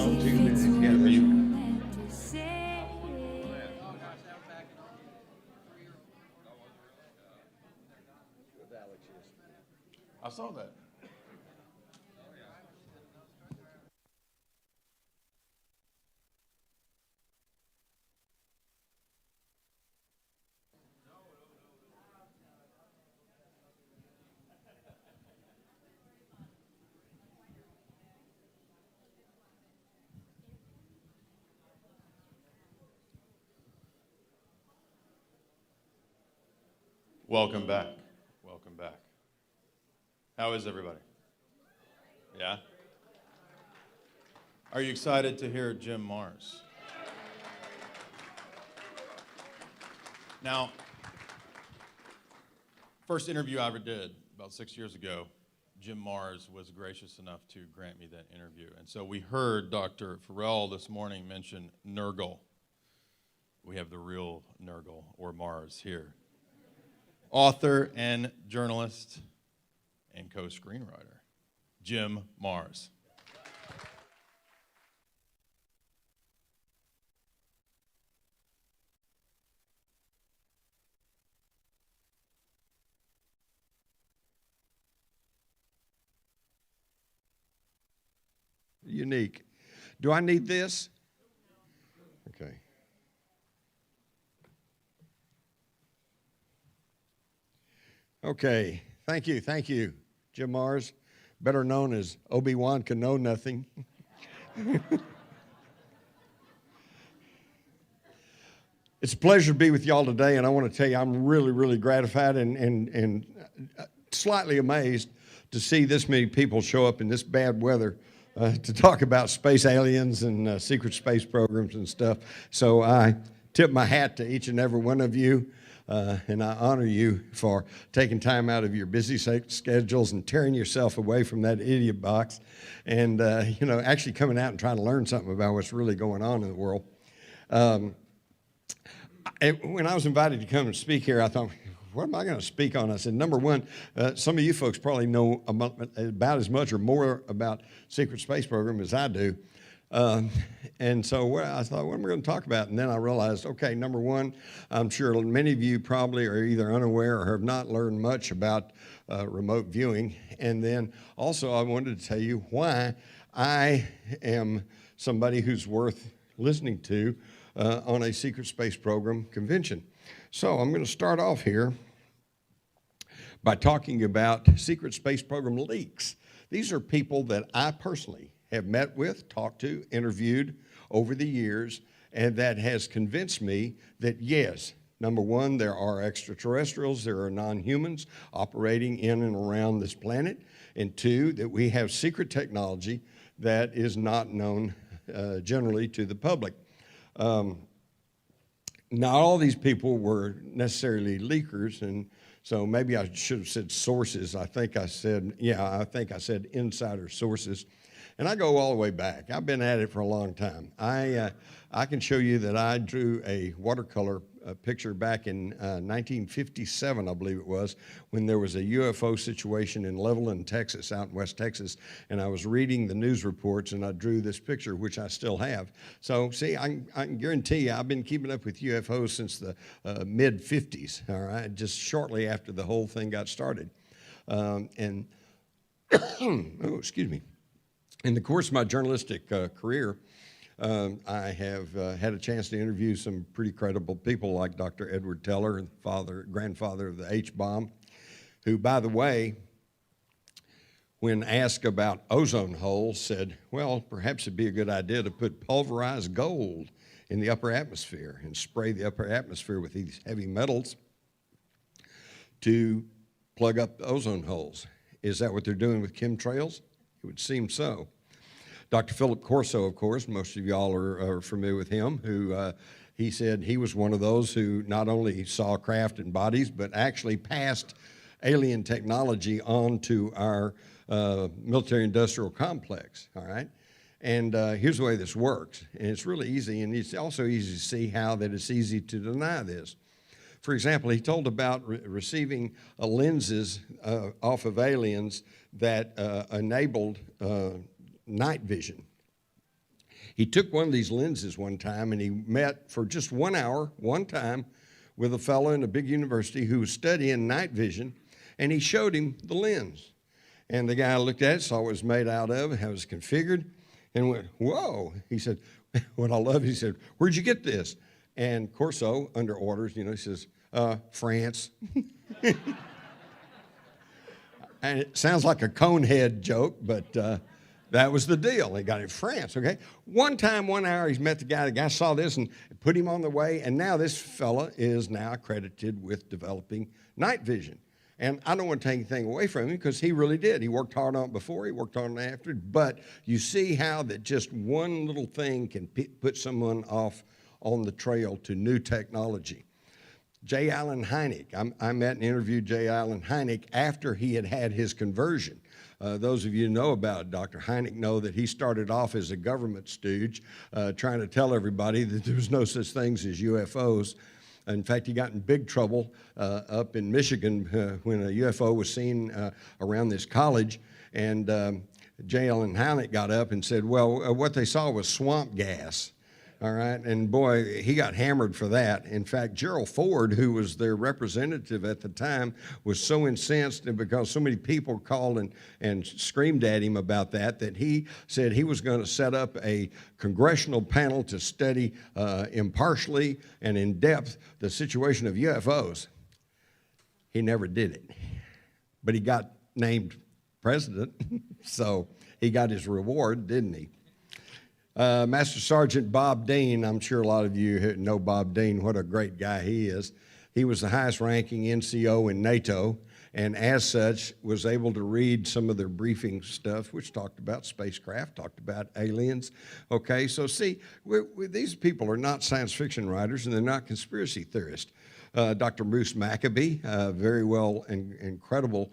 down to the, yeah, mute. I saw that. Welcome back. Welcome back. How is everybody? Yeah? Are you excited to hear Jim Marrs? Now, first interview I ever did about 6 years ago, Jim Marrs was gracious enough to grant me that interview. And so we heard Dr. Farrell this morning mention Nurgle. We have the real Nurgle, or Marrs, here. Author and journalist and co-screenwriter, Jim Marrs. Unique. Do I need this? Okay. Okay, thank you, Jim Marrs, better known as Obi-Wan Can Know Nothing. It's a pleasure to be with y'all today, and I want to tell you I'm really, really gratified and slightly amazed to see this many people show up in this bad weather to talk about space aliens and secret space programs and stuff. So I tip my hat to each and every one of you. And I honor you for taking time out of your busy schedules and tearing yourself away from that idiot box and, actually coming out and trying to learn something about what's really going on in the world. When I was invited to come and speak here, I thought, what am I going to speak on? I said, number one, some of you folks probably know about as much or more about secret space program as I do. And so I thought, what am I going to talk about? And then I realized, okay, number one, I'm sure many of you probably are either unaware or have not learned much about remote viewing. And then also I wanted to tell you why I am somebody who's worth listening to on a secret space program convention. So I'm going to start off here by talking about secret space program leaks. These are people that I personally have met with, talked to, interviewed over the years, and that has convinced me that yes, number one, there are extraterrestrials, there are non-humans operating in and around this planet, and two, that we have secret technology that is not known generally to the public. Not all these people were necessarily leakers, and so maybe I should have said sources. I think I said insider sources. And I go all the way back. I've been at it for a long time. I can show you that I drew a watercolor picture back in 1957, I believe it was, when there was a UFO situation in Levelland, Texas, out in West Texas, and I was reading the news reports, and I drew this picture, which I still have. So, see, I can guarantee you I've been keeping up with UFOs since the mid-50s, all right, just shortly after the whole thing got started. Oh, excuse me. In the course of my journalistic career, I have had a chance to interview some pretty credible people like Dr. Edward Teller, grandfather of the H-bomb, who, by the way, when asked about ozone holes, said, well, perhaps it'd be a good idea to put pulverized gold in the upper atmosphere and spray the upper atmosphere with these heavy metals to plug up the ozone holes. Is that what they're doing with chemtrails? It would seem so. Dr. Philip Corso, of course, most of y'all are familiar with him, who he said he was one of those who not only saw craft and bodies, but actually passed alien technology on to our military-industrial complex, all right? And here's the way this works, and it's really easy, and it's also easy to see how that it's easy to deny this. For example, he told about receiving lenses off of aliens that enabled night vision. He took one of these lenses one time and he met for just 1 hour, one time, with a fellow in a big university who was studying night vision, and he showed him the lens. And the guy looked at it, saw what it was made out of, how it was configured, and went, whoa. He said, what I love, he said, where'd you get this? And Corso, under orders, he says, France. And it sounds like a Conehead joke, but that was the deal. They got it in France, okay? One time, 1 hour, he's met the guy saw this and put him on the way, and now this fella is now accredited with developing night vision. And I don't want to take anything away from him because he really did. He worked hard on it before, he worked on it after, but you see how that just one little thing can put someone off on the trail to new technology. J. Allen Hynek, I met and interviewed J. Allen Hynek after he had had his conversion. Those of you who know about Dr. Hynek know that he started off as a government stooge, trying to tell everybody that there was no such things as UFOs. In fact, he got in big trouble up in Michigan when a UFO was seen around this college, and J. Allen Hynek got up and said, well, what they saw was swamp gas. All right, and boy, he got hammered for that. In fact, Gerald Ford, who was their representative at the time, was so incensed because so many people called and screamed at him about that he said he was going to set up a congressional panel to study impartially and in depth the situation of UFOs. He never did it, but he got named president, so he got his reward, didn't he? Master Sergeant Bob Dean, I'm sure a lot of you know Bob Dean, what a great guy he is. He was the highest ranking NCO in NATO, and as such was able to read some of their briefing stuff, which talked about spacecraft, talked about aliens. Okay, so see, these people are not science fiction writers, and they're not conspiracy theorists. Dr. Bruce Maccabee, very well and incredible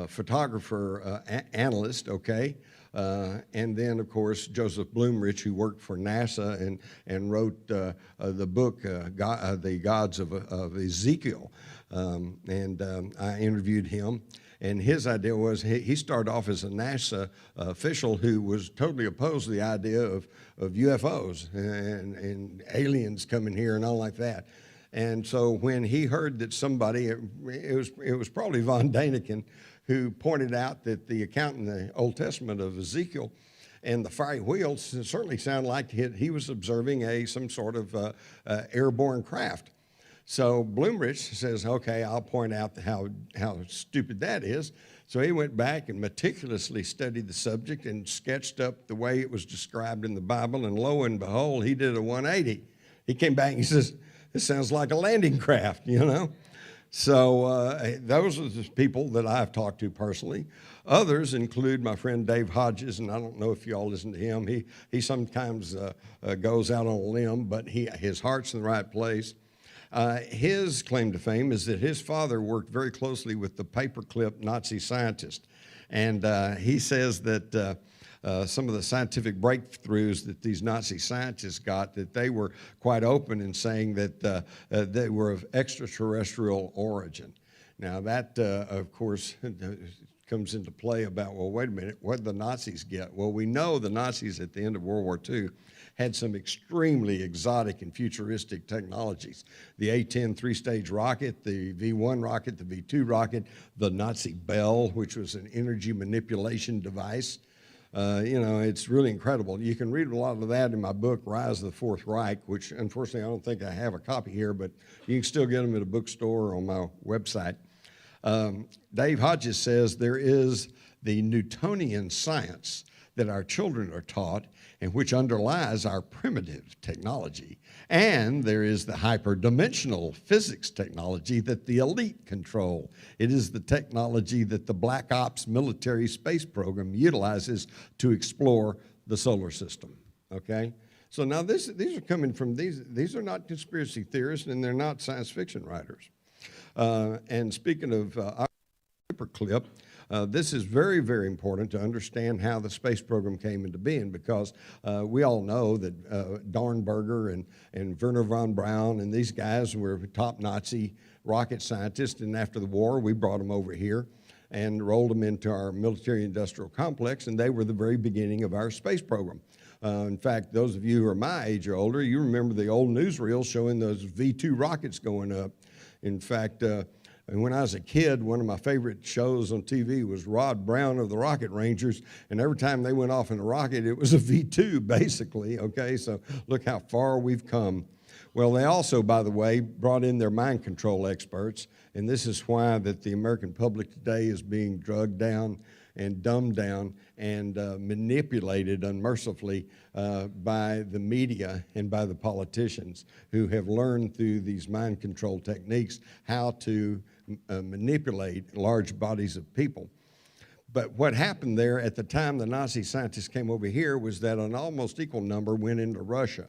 photographer, analyst, okay? And then, of course, Joseph Blumrich, who worked for NASA and wrote the book, The Gods of Ezekiel. I interviewed him, and his idea was he started off as a NASA official who was totally opposed to the idea of UFOs and aliens coming here and all like that. And so when he heard that somebody, it was probably von Daniken, who pointed out that the account in the Old Testament of Ezekiel and the fiery wheels certainly sounded like he was observing some sort of airborne craft. So Blumrich says, okay, I'll point out how stupid that is. So he went back and meticulously studied the subject and sketched up the way it was described in the Bible, and lo and behold, he did a 180. He came back and he says, this sounds like a landing craft, So those are the people that I've talked to personally. Others include my friend Dave Hodges, and I don't know if you all listen to him. He sometimes goes out on a limb, but his heart's in the right place. His claim to fame is that his father worked very closely with the paperclip Nazi scientist. And he says that some of the scientific breakthroughs that these Nazi scientists got, that they were quite open in saying that they were of extraterrestrial origin. Now that, of course, comes into play about, well, wait a minute, what did the Nazis get? Well, we know the Nazis at the end of World War II had some extremely exotic and futuristic technologies. The A-10 three-stage rocket, the V-1 rocket, the V-2 rocket, the Nazi Bell, which was an energy manipulation device. It's really incredible. You can read a lot of that in my book, Rise of the Fourth Reich, which unfortunately I don't think I have a copy here, but you can still get them at a bookstore or on my website. Dave Hodges says there is the Newtonian science that our children are taught and which underlies our primitive technology. And there is the hyperdimensional physics technology that the elite control. It is the technology that the Black Ops military space program utilizes to explore the solar system, okay? So now these are coming from, these are not conspiracy theorists and they're not science fiction writers. And speaking of our paperclip, this is very, very important to understand how the space program came into being, because we all know that Dornberger and Werner von Braun and these guys were top Nazi rocket scientists, and after the war we brought them over here and rolled them into our military-industrial complex, and they were the very beginning of our space program. In fact, those of you who are my age or older, you remember the old newsreels showing those V-2 rockets going up. In fact, and when I was a kid, one of my favorite shows on TV was Rod Brown of the Rocket Rangers, and every time they went off in a rocket, it was a V-2, basically, okay? So look how far we've come. Well, they also, by the way, brought in their mind control experts, and this is why that the American public today is being drugged down and dumbed down and manipulated unmercifully by the media and by the politicians who have learned through these mind control techniques how to manipulate large bodies of people. But what happened there at the time the Nazi scientists came over here was that an almost equal number went into Russia.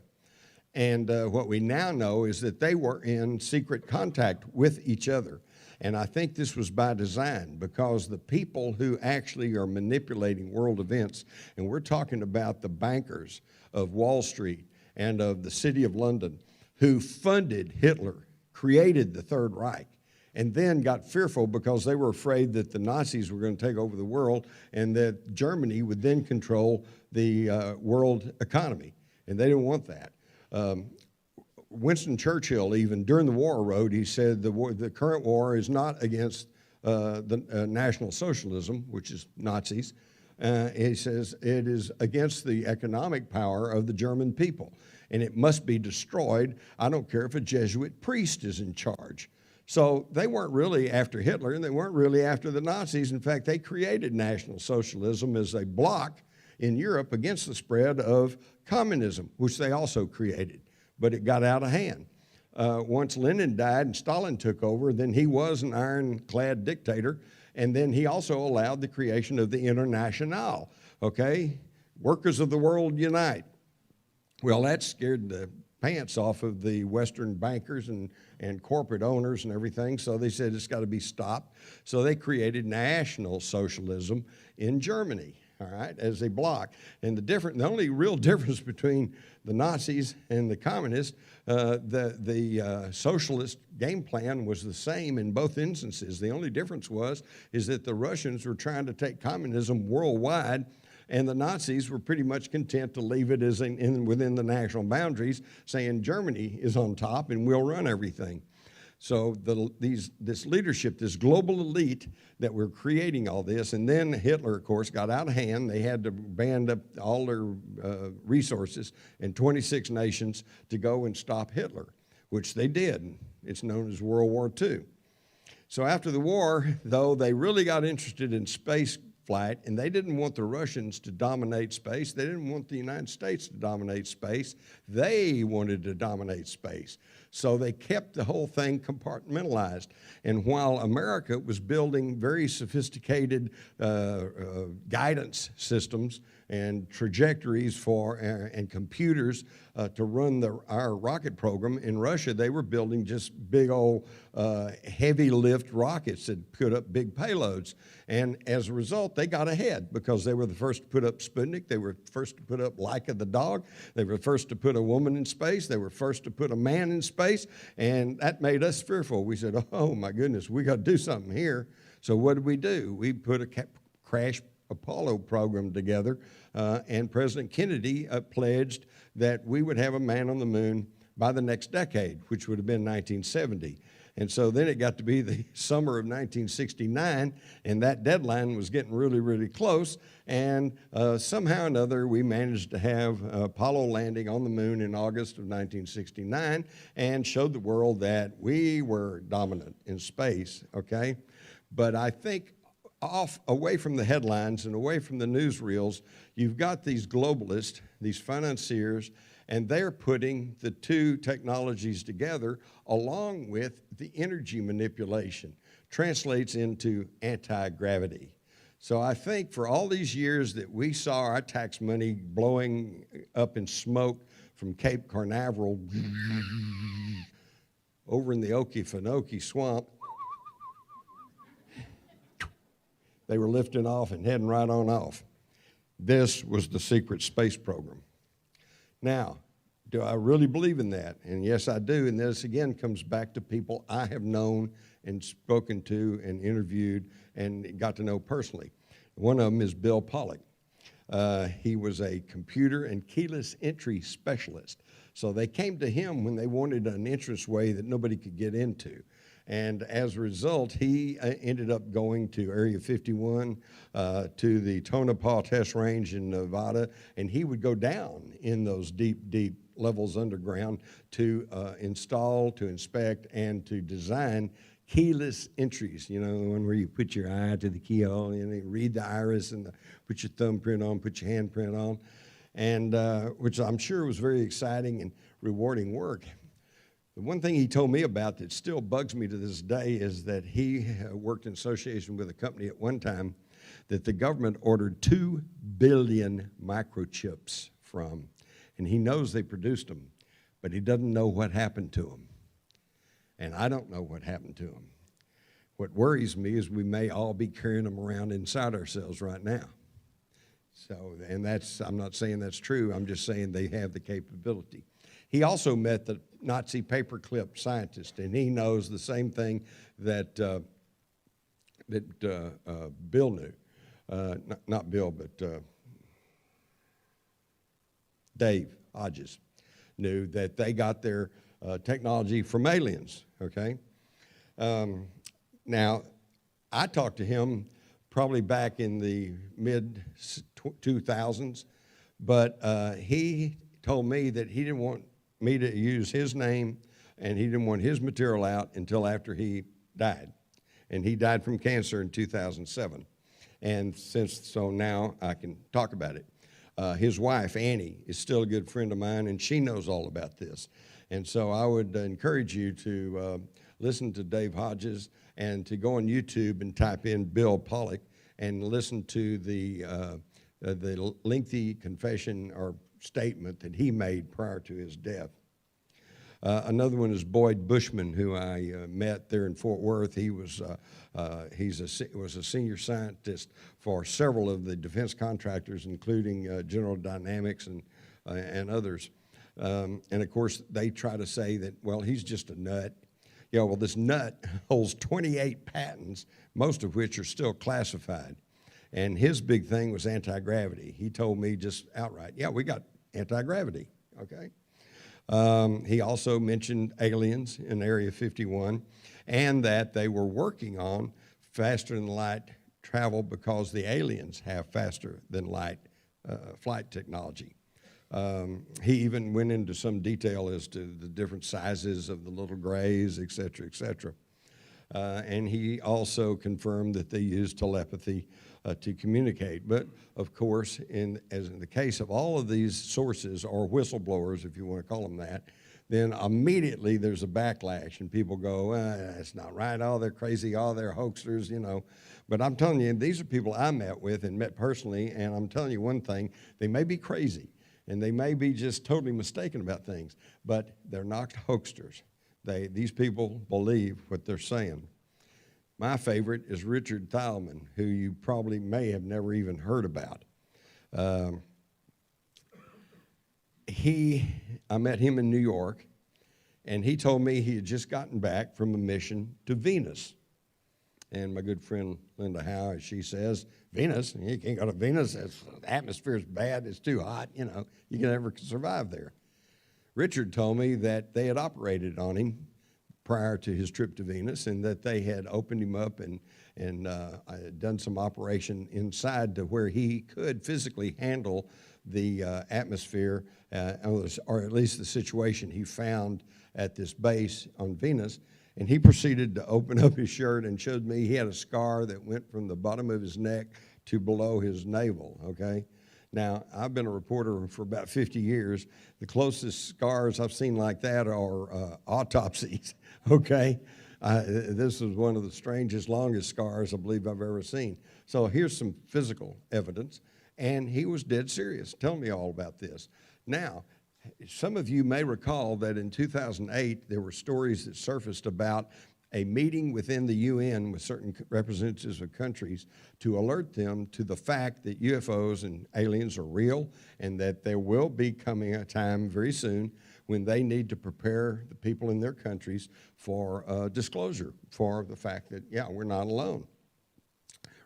And what we now know is that they were in secret contact with each other. And I think this was by design, because the people who actually are manipulating world events, and we're talking about the bankers of Wall Street and of the City of London, who funded Hitler, created the Third Reich, and then got fearful because they were afraid that the Nazis were going to take over the world and that Germany would then control the world economy. And they didn't want that. Winston Churchill, even during the war, wrote, he said, the current war is not against the National Socialism, which is Nazis. He says it is against the economic power of the German people, and it must be destroyed. I don't care if a Jesuit priest is in charge. So they weren't really after Hitler, and they weren't really after the Nazis. In fact, they created National Socialism as a bloc in Europe against the spread of communism, which they also created. But it got out of hand. Once Lenin died and Stalin took over, then he was an ironclad dictator, and then he also allowed the creation of the Internationale, okay? Workers of the world unite. Well, that scared the pants off of the Western bankers and corporate owners and everything, so they said it's got to be stopped. So they created National Socialism in Germany, all right, as a bloc. And the only real difference between the Nazis and the communists, the socialist game plan was the same in both instances. The only difference is that the Russians were trying to take communism worldwide, and the Nazis were pretty much content to leave it as within the national boundaries, saying Germany is on top and we'll run everything. So this leadership, this global elite that were creating all this, and then Hitler, of course, got out of hand. They had to band up all their resources in 26 nations to go and stop Hitler, which they did. It's known as World War II. So after the war, though, they really got interested in space flight, and they didn't want the Russians to dominate space. They didn't want the United States to dominate space. They wanted to dominate space. So they kept the whole thing compartmentalized. And while America was building very sophisticated guidance systems and trajectories and computers to run our rocket program, in Russia they were building just big old heavy lift rockets that put up big payloads. And as a result, they got ahead because they were the first to put up Sputnik. They were first to put up Laika the dog. They were first to put a woman in space. They were first to put a man in space. And that made us fearful. We said, oh my goodness, we got to do something here. So what did we do? We put a crash Apollo program together, and President Kennedy pledged that we would have a man on the moon by the next decade, which would have been 1970. And so then it got to be the summer of 1969, and that deadline was getting really, really close. And somehow or another, we managed to have Apollo landing on the moon in August of 1969 and showed the world that we were dominant in space, okay? But I think away from the headlines and away from the newsreels, you've got these globalists, these financiers, and they're putting the two technologies together along with the energy manipulation. Translates into anti-gravity. So I think for all these years that we saw our tax money blowing up in smoke from Cape Canaveral over in the Okefenokee swamp, they were lifting off and heading right on off. This was the secret space program. Now, do I really believe in that? And yes, I do. And this again comes back to people I have known and spoken to and interviewed and got to know personally. One of them is Bill Pollock. He was a computer and keyless entry specialist. So they came to him when they wanted an entranceway that nobody could get into. And as a result, he ended up going to Area 51, to the Tonopah Test Range in Nevada, and he would go down in those deep, deep levels underground to install, to inspect, and to design keyless entries. You know, the one where you put your eye to the keyhole and you read the iris and put your thumbprint on, put your handprint on, and which I'm sure was very exciting and rewarding work. The one thing he told me about that still bugs me to this day is that he worked in association with a company at one time that the government ordered 2 billion microchips from. And he knows they produced them, but he doesn't know what happened to them. And I don't know what happened to them. What worries me is we may all be carrying them around inside ourselves right now. So, and that's, I'm not saying that's true, I'm just saying they have the capability. He also met the Nazi paperclip scientist, and he knows the same thing that Bill knew. Not Bill, but Dave Hodges knew that they got their technology from aliens, okay? Now, I talked to him probably back in the mid-2000s, but he told me that he didn't want me to use his name and he didn't want his material out until after he died. And he died from cancer in 2007. And so now I can talk about it. His wife, Annie, is still a good friend of mine, and she knows all about this. And so I would encourage you to listen to Dave Hodges and to go on YouTube and type in Bill Pollock and listen to the lengthy confession or statement that he made prior to his death. Another one is Boyd Bushman, who I met there in Fort Worth. He was a senior scientist for several of the defense contractors, including General Dynamics and others. And of course, they try to say that, well, he's just a nut. Yeah, well, this nut holds 28 patents, most of which are still classified. And his big thing was anti-gravity. He told me just outright, yeah, we got anti-gravity, okay? He also mentioned aliens in Area 51 and that they were working on faster than light travel because the aliens have faster than light flight technology. He even went into some detail as to the different sizes of the little grays, et cetera, et cetera. And he also confirmed that they use telepathy to communicate. But of course, as in the case of all of these sources, or whistleblowers, if you want to call them that, then immediately there's a backlash and people go, that's not right, oh, they're crazy, oh, they're hoaxers, you know. But I'm telling you, these are people I met with and met personally, and I'm telling you one thing, they may be crazy and they may be just totally mistaken about things, but they're not hoaxers. These people believe what they're saying. My favorite is Richard Thalman, who you probably may have never even heard about. I met him in New York, and he told me he had just gotten back from a mission to Venus. And my good friend Linda Howe, as she says, Venus, you can't go to Venus, the atmosphere's bad, it's too hot, you know, you can never survive there. Richard told me that they had operated on him prior to his trip to Venus, and that they had opened him up and done some operation inside to where he could physically handle the atmosphere, or at least the situation he found at this base on Venus. And he proceeded to open up his shirt and showed me he had a scar that went from the bottom of his neck to below his navel, okay? Now, I've been a reporter for about 50 years. The closest scars I've seen like that are autopsies, okay? This is one of the strangest, longest scars I believe I've ever seen. So here's some physical evidence, and he was dead serious. Tell me all about this. Now, some of you may recall that in 2008, there were stories that surfaced about a meeting within the UN with certain representatives of countries to alert them to the fact that UFOs and aliens are real, and that there will be coming a time very soon when they need to prepare the people in their countries for disclosure, for the fact that, yeah, we're not alone.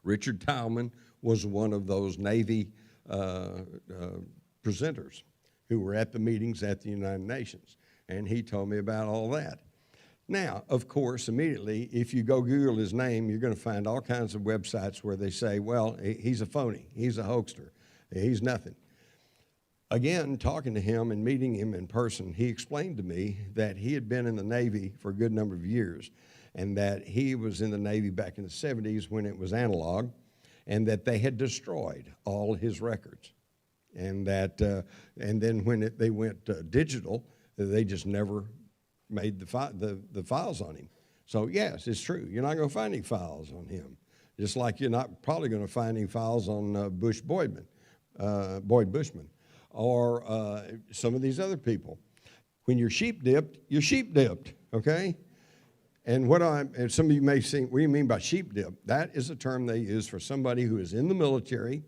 Richard Thalman was one of those Navy presenters who were at the meetings at the United Nations. And he told me about all that. Now, of course, immediately, if you go Google his name, you're going to find all kinds of websites where they say, well, he's a phony, he's a hoaxer, he's nothing. Again, talking to him and meeting him in person, he explained to me that he had been in the Navy for a good number of years, and that he was in the Navy back in the 70s when it was analog, and that they had destroyed all his records. And that, and then when they went digital, they just never made the files on him. So yes, it's true. You're not going to find any files on him, just like you're not probably going to find any files on Boyd Bushman, or some of these other people. When you're sheep dipped, okay? And some of you may think, what do you mean by sheep dip? That is a term they use for somebody who is in the military,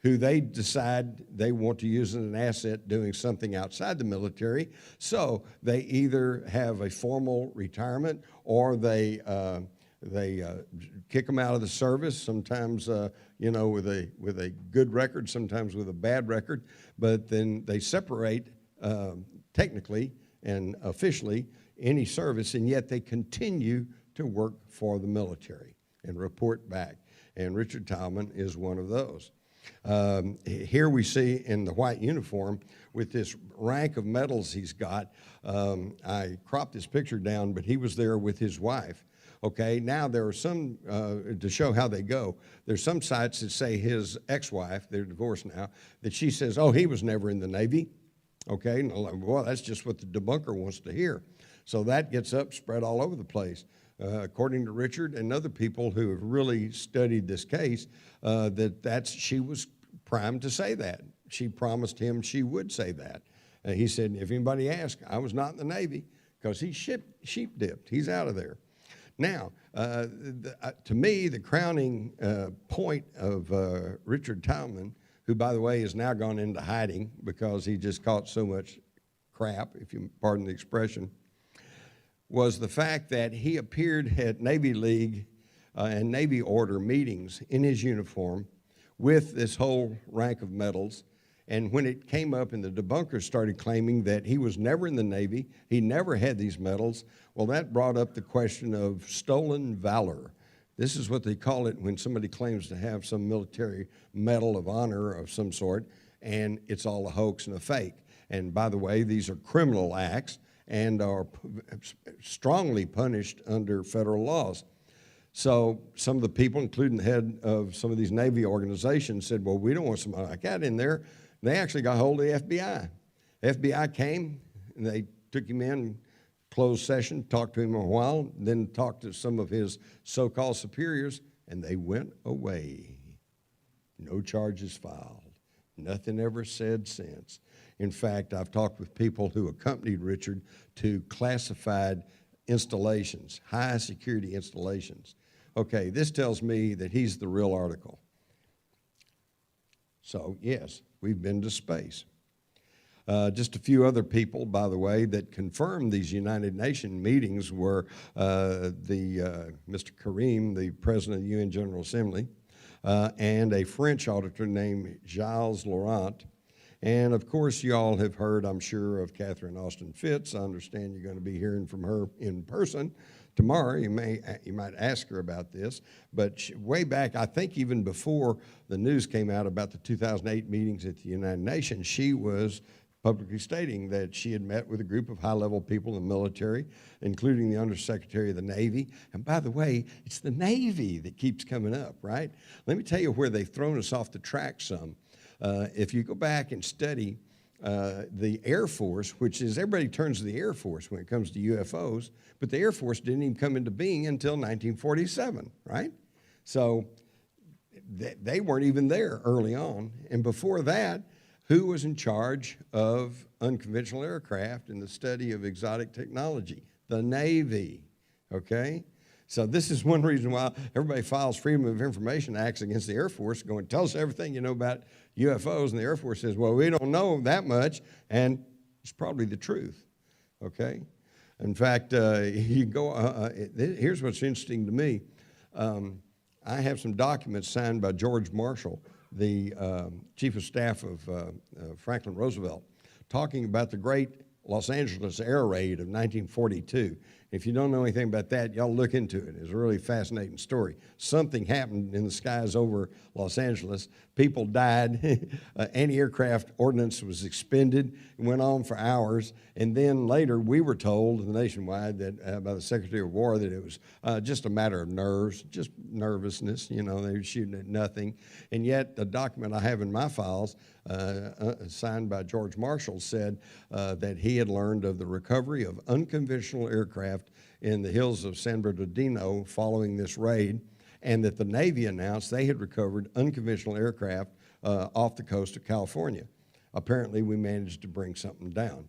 who they decide they want to use as an asset doing something outside the military. So they either have a formal retirement, or they kick them out of the service, sometimes with a good record, sometimes with a bad record, but then they separate technically and officially any service, and yet they continue to work for the military and report back. And Richard Tallman is one of those. Here we see in the white uniform with this rank of medals he's got. I cropped this picture down, but he was there with his wife. Okay, now there are some, to show how they go, there's some sites that say his ex-wife, they're divorced now, that she says, oh, he was never in the Navy. Okay, well, that's just what the debunker wants to hear. So that gets spread all over the place. According to Richard and other people who have really studied this case, she was primed to say that. She promised him she would say that. He said, if anybody asks, I was not in the Navy, because he's sheep dipped. He's out of there. Now, to me, the crowning point of Richard Tallman, who, by the way, has now gone into hiding because he just caught so much crap, if you pardon the expression, was the fact that he appeared at Navy League and Navy Order meetings in his uniform with this whole rank of medals. And when it came up and the debunkers started claiming that he was never in the Navy, he never had these medals, well, that brought up the question of stolen valor. This is what they call it when somebody claims to have some military medal of honor of some sort, and it's all a hoax and a fake. And by the way, these are criminal acts and are strongly punished under federal laws. So some of the people, including the head of some of these Navy organizations, said, well, we don't want somebody like that in there. They actually got hold of the FBI. FBI came, and they took him in, closed session, talked to him a while, then talked to some of his so-called superiors, and they went away. No charges filed. Nothing ever said since. In fact, I've talked with people who accompanied Richard to classified installations, high security installations. Okay, this tells me that he's the real article. So, yes, we've been to space. Just a few other people, by the way, that confirmed these United Nations meetings were Mr. Karim, the president of the UN General Assembly, and a French auditor named Gilles Laurent. And, of course, you all have heard, I'm sure, of Catherine Austin Fitts. I understand you're going to be hearing from her in person tomorrow. You might ask her about this. But way back, I think even before the news came out about the 2008 meetings at the United Nations, she was publicly stating that she had met with a group of high-level people in the military, including the Undersecretary of the Navy. And by the way, it's the Navy that keeps coming up, right? Let me tell you where they've thrown us off the track some. If you go back and study the Air Force, which is, everybody turns to the Air Force when it comes to UFOs, but the Air Force didn't even come into being until 1947, right? So they weren't even there early on. And before that, who was in charge of unconventional aircraft and the study of exotic technology? The Navy, okay? So this is one reason why everybody files Freedom of Information Acts against the Air Force, going, tell us everything you know about UFOs, and the Air Force says, well, we don't know that much, and it's probably the truth, okay? In fact, you go, here's what's interesting to me. I have some documents signed by George Marshall, the chief of staff of Franklin Roosevelt, talking about the great Los Angeles air raid of 1942. If you don't know anything about that, y'all look into it. It's a really fascinating story. Something happened in the skies over Los Angeles. People died. Anti-aircraft ordnance was expended. It went on for hours. And then later we were told nationwide that by the Secretary of War that it was just a matter of nerves, just nervousness. You know, they were shooting at nothing. And yet the document I have in my files, signed by George Marshall, said that he had learned of the recovery of unconventional aircraft in the hills of San Bernardino following this raid, and that the Navy announced they had recovered unconventional aircraft off the coast of California. Apparently, we managed to bring something down.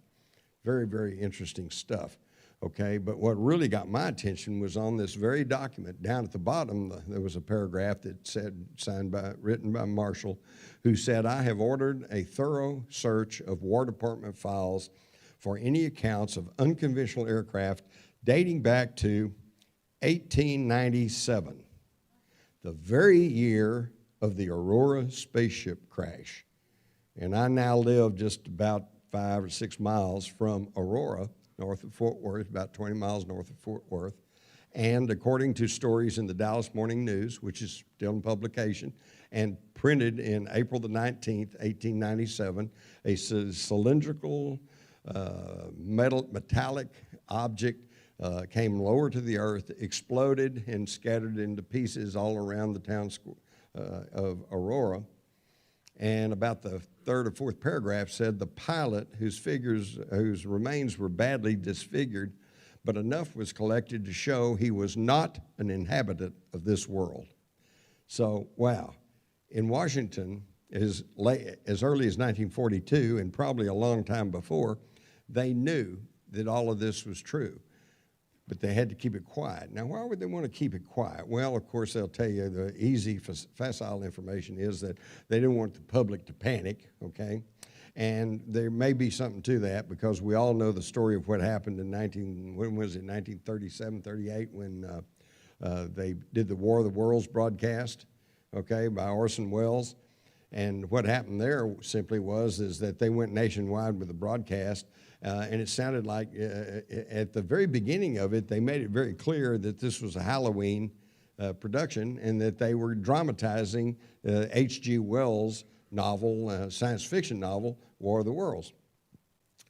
Very, very interesting stuff. Okay, but what really got my attention was on this very document. Down at the bottom, there was a paragraph that said, written by Marshall, who said, "I have ordered a thorough search of War Department files for any accounts of unconventional aircraft dating back to 1897, the very year of the Aurora spaceship crash." And I now live just about 5 or 6 miles from Aurora, north of Fort Worth, about 20 miles north of Fort Worth. And according to stories in the Dallas Morning News, which is still in publication, and printed in April the 19th, 1897, a cylindrical metallic object came lower to the earth, exploded, and scattered into pieces all around the town of Aurora. And about the third or fourth paragraph said the pilot, whose remains were badly disfigured, but enough was collected to show he was not an inhabitant of this world. So, wow. In Washington, as early as 1942, and probably a long time before, they knew that all of this was true, but they had to keep it quiet. Now, why would they want to keep it quiet? Well, of course, they'll tell you the easy, facile information is that they didn't want the public to panic, okay? And there may be something to that, because we all know the story of what happened in 1937, 38, when they did the War of the Worlds broadcast, okay, by Orson Welles. And what happened there simply is that they went nationwide with the broadcast, and it sounded like at the very beginning of it, they made it very clear that this was a Halloween production, and that they were dramatizing H.G. Wells' novel, science fiction novel, War of the Worlds.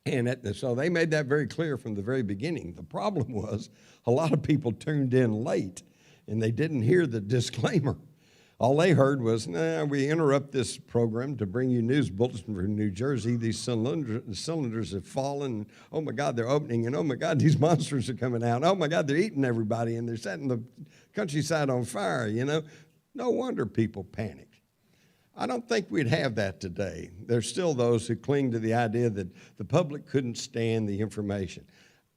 And so they made that very clear from the very beginning. The problem was a lot of people tuned in late, and they didn't hear the disclaimer. All they heard was, we interrupt this program to bring you news bulletin from New Jersey. These cylinders have fallen. Oh, my God, they're opening. And, oh, my God, these monsters are coming out. Oh, my God, they're eating everybody. And they're setting the countryside on fire, you know. No wonder people panicked. I don't think we'd have that today. There's still those who cling to the idea that the public couldn't stand the information.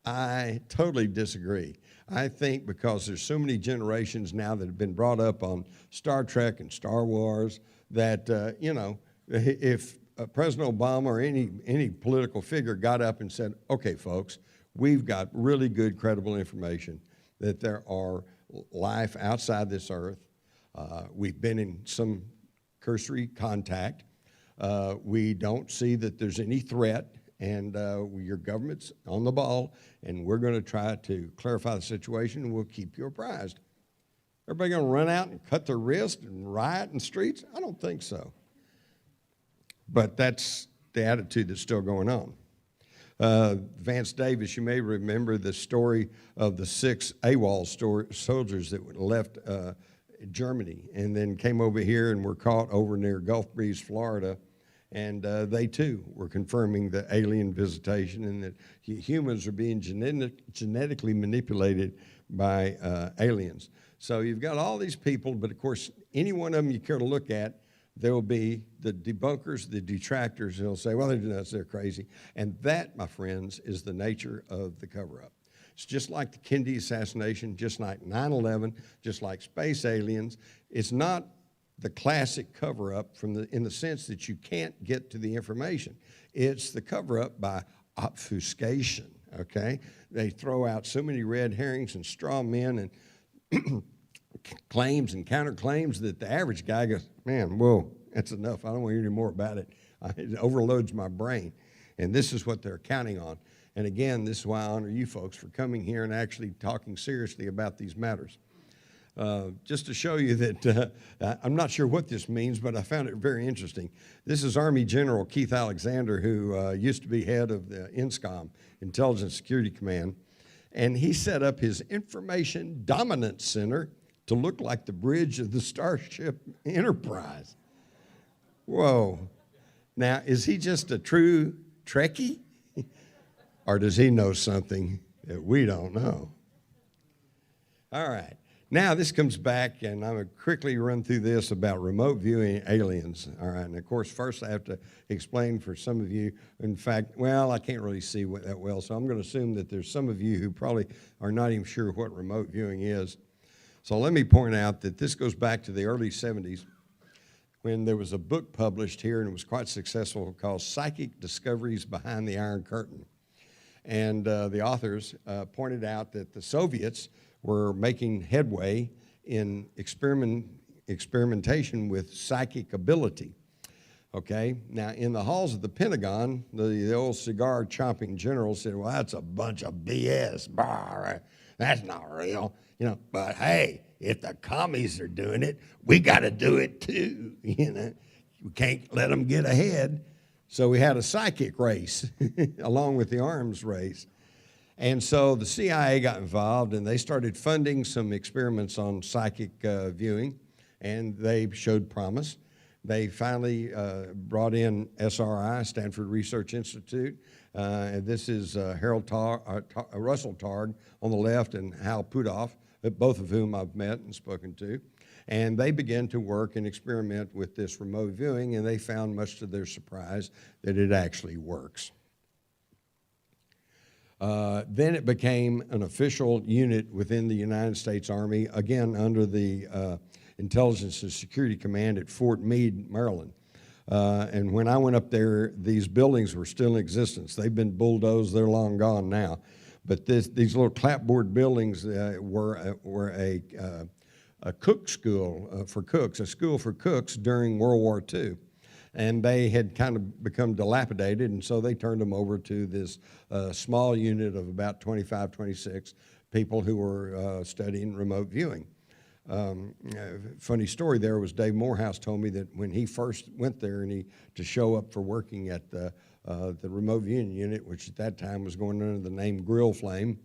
I totally disagree. I think because there's so many generations now that have been brought up on Star Trek and Star Wars that, if President Obama or any political figure got up and said, okay, folks, we've got really good, credible information that there are life outside this earth. We've been in some cursory contact. We don't see that there's any threat. And your government's on the ball, and we're going to try to clarify the situation, and we'll keep you apprised. Everybody going to run out and cut their wrist and riot in the streets? I don't think so. But that's the attitude that's still going on. Vance Davis, you may remember the story of the 6 AWOL soldiers that left Germany and then came over here and were caught over near Gulf Breeze, Florida. And they, too, were confirming the alien visitation and that humans are being genetically manipulated by aliens. So you've got all these people, but, of course, any one of them you care to look at, there will be the debunkers, the detractors, and they'll say, well, they're nuts, they're crazy. And that, my friends, is the nature of the cover-up. It's just like the Kennedy assassination, just like 9/11, just like space aliens. It's not the classic cover-up in the sense that you can't get to the information. It's the cover-up by obfuscation, okay? They throw out so many red herrings and straw men and claims and counterclaims that the average guy goes, man, whoa, That's enough. I don't want to hear any more about it. It overloads my brain. And this is what they're counting on. And again, this is why I honor you folks for coming here and actually talking seriously about these matters. Just to show you that I'm not sure what this means, but I found it very interesting. This is Army General Keith Alexander, who used to be head of the INSCOM, Intelligence Security Command, and he set up his Information Dominance Center to look like the bridge of the Starship Enterprise. Whoa. Now, is he just a true Trekkie? Or does he know something that we don't know? All right. Now, this comes back, and I'm going to quickly run through this about remote viewing aliens. All right. And, of course, first I have to explain for some of you, in fact, well, I can't really see that well, so I'm going to assume that there's some of you who probably are not even sure what remote viewing is. So let me point out that this goes back to the early 70s when there was a book published here, and it was quite successful, called Psychic Discoveries Behind the Iron Curtain. And the authors pointed out that the Soviets were making headway in experimentation with psychic ability. Okay, now in the halls of the Pentagon, the old cigar chomping general said, well, that's a bunch of BS. Bah, that's not real. You know, but hey, if the commies are doing it, we got to do it too. You know, we can't let them get ahead. So we had a psychic race along with the arms race. And so the CIA got involved, and they started funding some experiments on psychic viewing, and they showed promise. They finally brought in SRI, Stanford Research Institute. And this is Russell Targ on the left and Hal Puthoff, both of whom I've met and spoken to. And they began to work and experiment with this remote viewing, and they found, much to their surprise, that it actually works. Then it became an official unit within the United States Army, again under the Intelligence and Security Command at Fort Meade, Maryland. And when I went up there, these buildings were still in existence. They've been bulldozed, they're long gone now. But these little clapboard buildings were a cook school for cooks, a school for cooks during World War II. And they had kind of become dilapidated, and so they turned them over to this small unit of about 25, 26 people who were studying remote viewing. Funny story there was Dave Morehouse told me that when he first went there and to show up for working at the remote viewing unit, which at that time was going under the name Grill Flame,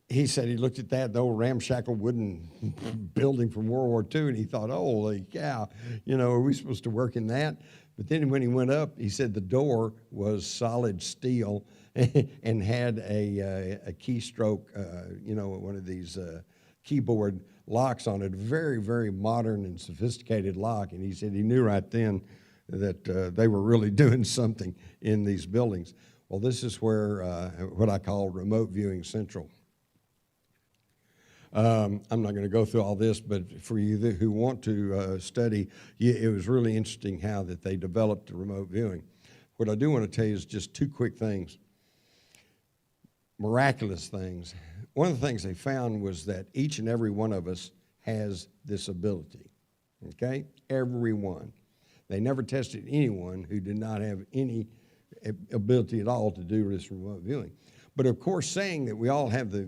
he said he looked at the old ramshackle wooden building from World War II, and he thought, holy cow, you know, are we supposed to work in that? But then when he went up, he said the door was solid steel and had a keystroke, you know, one of these keyboard locks on it, very, very modern and sophisticated lock. And he said he knew right then that they were really doing something in these buildings. Well, this is where what I call remote viewing central. I'm not going to go through all this, but for you who want to study, it was really interesting how that they developed the remote viewing. What I do want to tell you is just two quick things, miraculous things. One of the things they found was that each and every one of us has this ability, okay? Every one. They never tested anyone who did not have any ability at all to do this remote viewing. But of course, saying that we all have the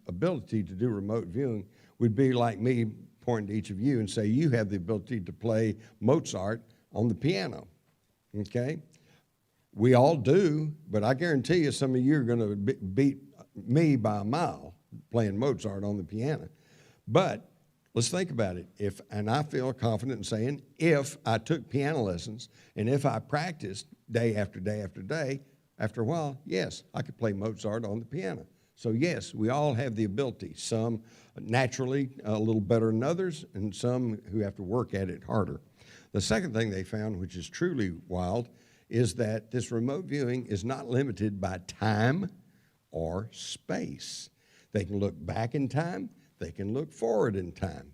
ability to do remote viewing would be like me pointing to each of you and say, you have the ability to play Mozart on the piano, okay? We all do, but I guarantee you some of you are going to beat me by a mile playing Mozart on the piano. But let's think about it. And I feel confident in saying, if I took piano lessons and if I practiced day after day after day, after a while, yes, I could play Mozart on the piano. So yes, we all have the ability, some naturally a little better than others, and some who have to work at it harder. The second thing they found, which is truly wild, is that this remote viewing is not limited by time or space. They can look back in time, they can look forward in time.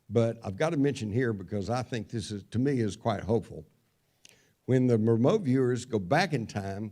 But I've got to mention here, because I think this is, to me, is quite hopeful. When the remote viewers go back in time,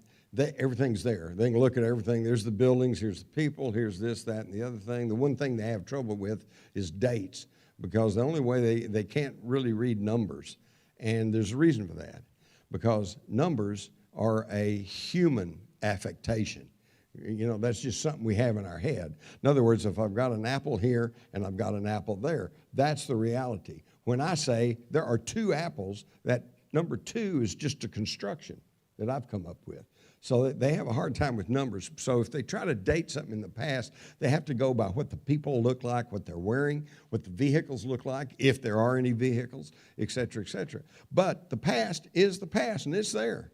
everything's there. They can look at everything. There's the buildings, here's the people, here's this, that, and the other thing. The one thing they have trouble with is dates, because the only way they can't really read numbers. And there's a reason for that, because numbers are a human affectation. You know, that's just something we have in our head. In other words, if I've got an apple here and I've got an apple there, that's the reality. When I say there are two apples, that number two is just a construction that I've come up with. So they have a hard time with numbers. So if they try to date something in the past, they have to go by what the people look like, what they're wearing, what the vehicles look like, if there are any vehicles, et cetera, et cetera. But the past is the past, and it's there.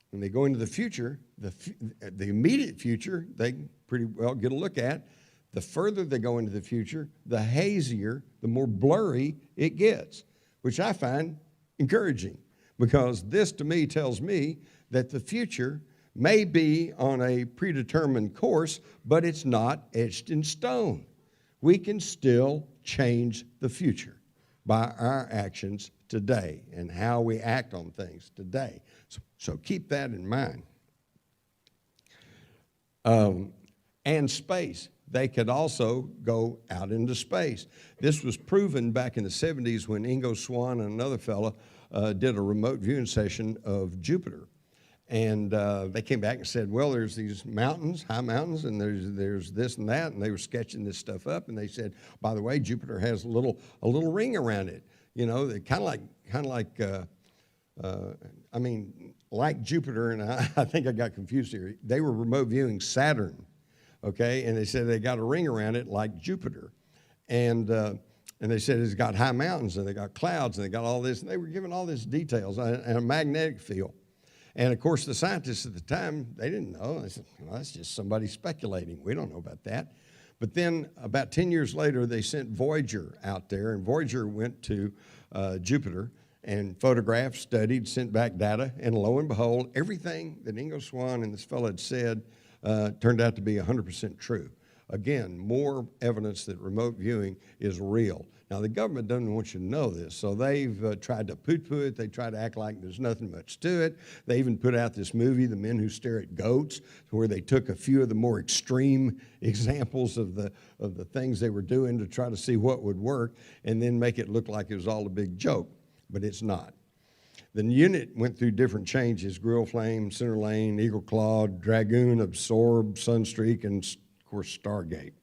When they go into the future, the immediate future, they can pretty well get a look at. The further they go into the future, the hazier, the more blurry it gets, which I find encouraging, because this to me tells me that the future may be on a predetermined course, but it's not etched in stone. We can still change the future by our actions today and how we act on things today. So keep that in mind. And space. They could also go out into space. This was proven back in the 70s when Ingo Swann and another fellow did a remote viewing session of Jupiter. And they came back and said, well, there's these mountains, high mountains, and there's this and that, and they were sketching this stuff up, and they said, by the way, Jupiter has a little ring around it. You know, kind of like like Jupiter, and I think I got confused here. They were remote viewing Saturn, okay, and they said they got a ring around it like Jupiter, and they said it's got high mountains, and they got clouds, and they got all this, and they were giving all this details and a magnetic field. And of course, the scientists at the time, they didn't know. They said, well, that's just somebody speculating. We don't know about that. But then about 10 years later, they sent Voyager out there, and Voyager went to Jupiter and photographed, studied, sent back data, and lo and behold, everything that Ingo Swann and this fellow had said turned out to be 100% true. Again, more evidence that remote viewing is real. Now, the government doesn't want you to know this, so they've tried to poo-poo it. They try to act like there's nothing much to it. They even put out this movie, The Men Who Stare at Goats, where they took a few of the more extreme examples of the things they were doing to try to see what would work and then make it look like it was all a big joke, but it's not. The unit went through different changes: Grill Flame, Center Lane, Eagle Claw, Dragoon, Absorb, Sunstreak, and, of course, Stargate.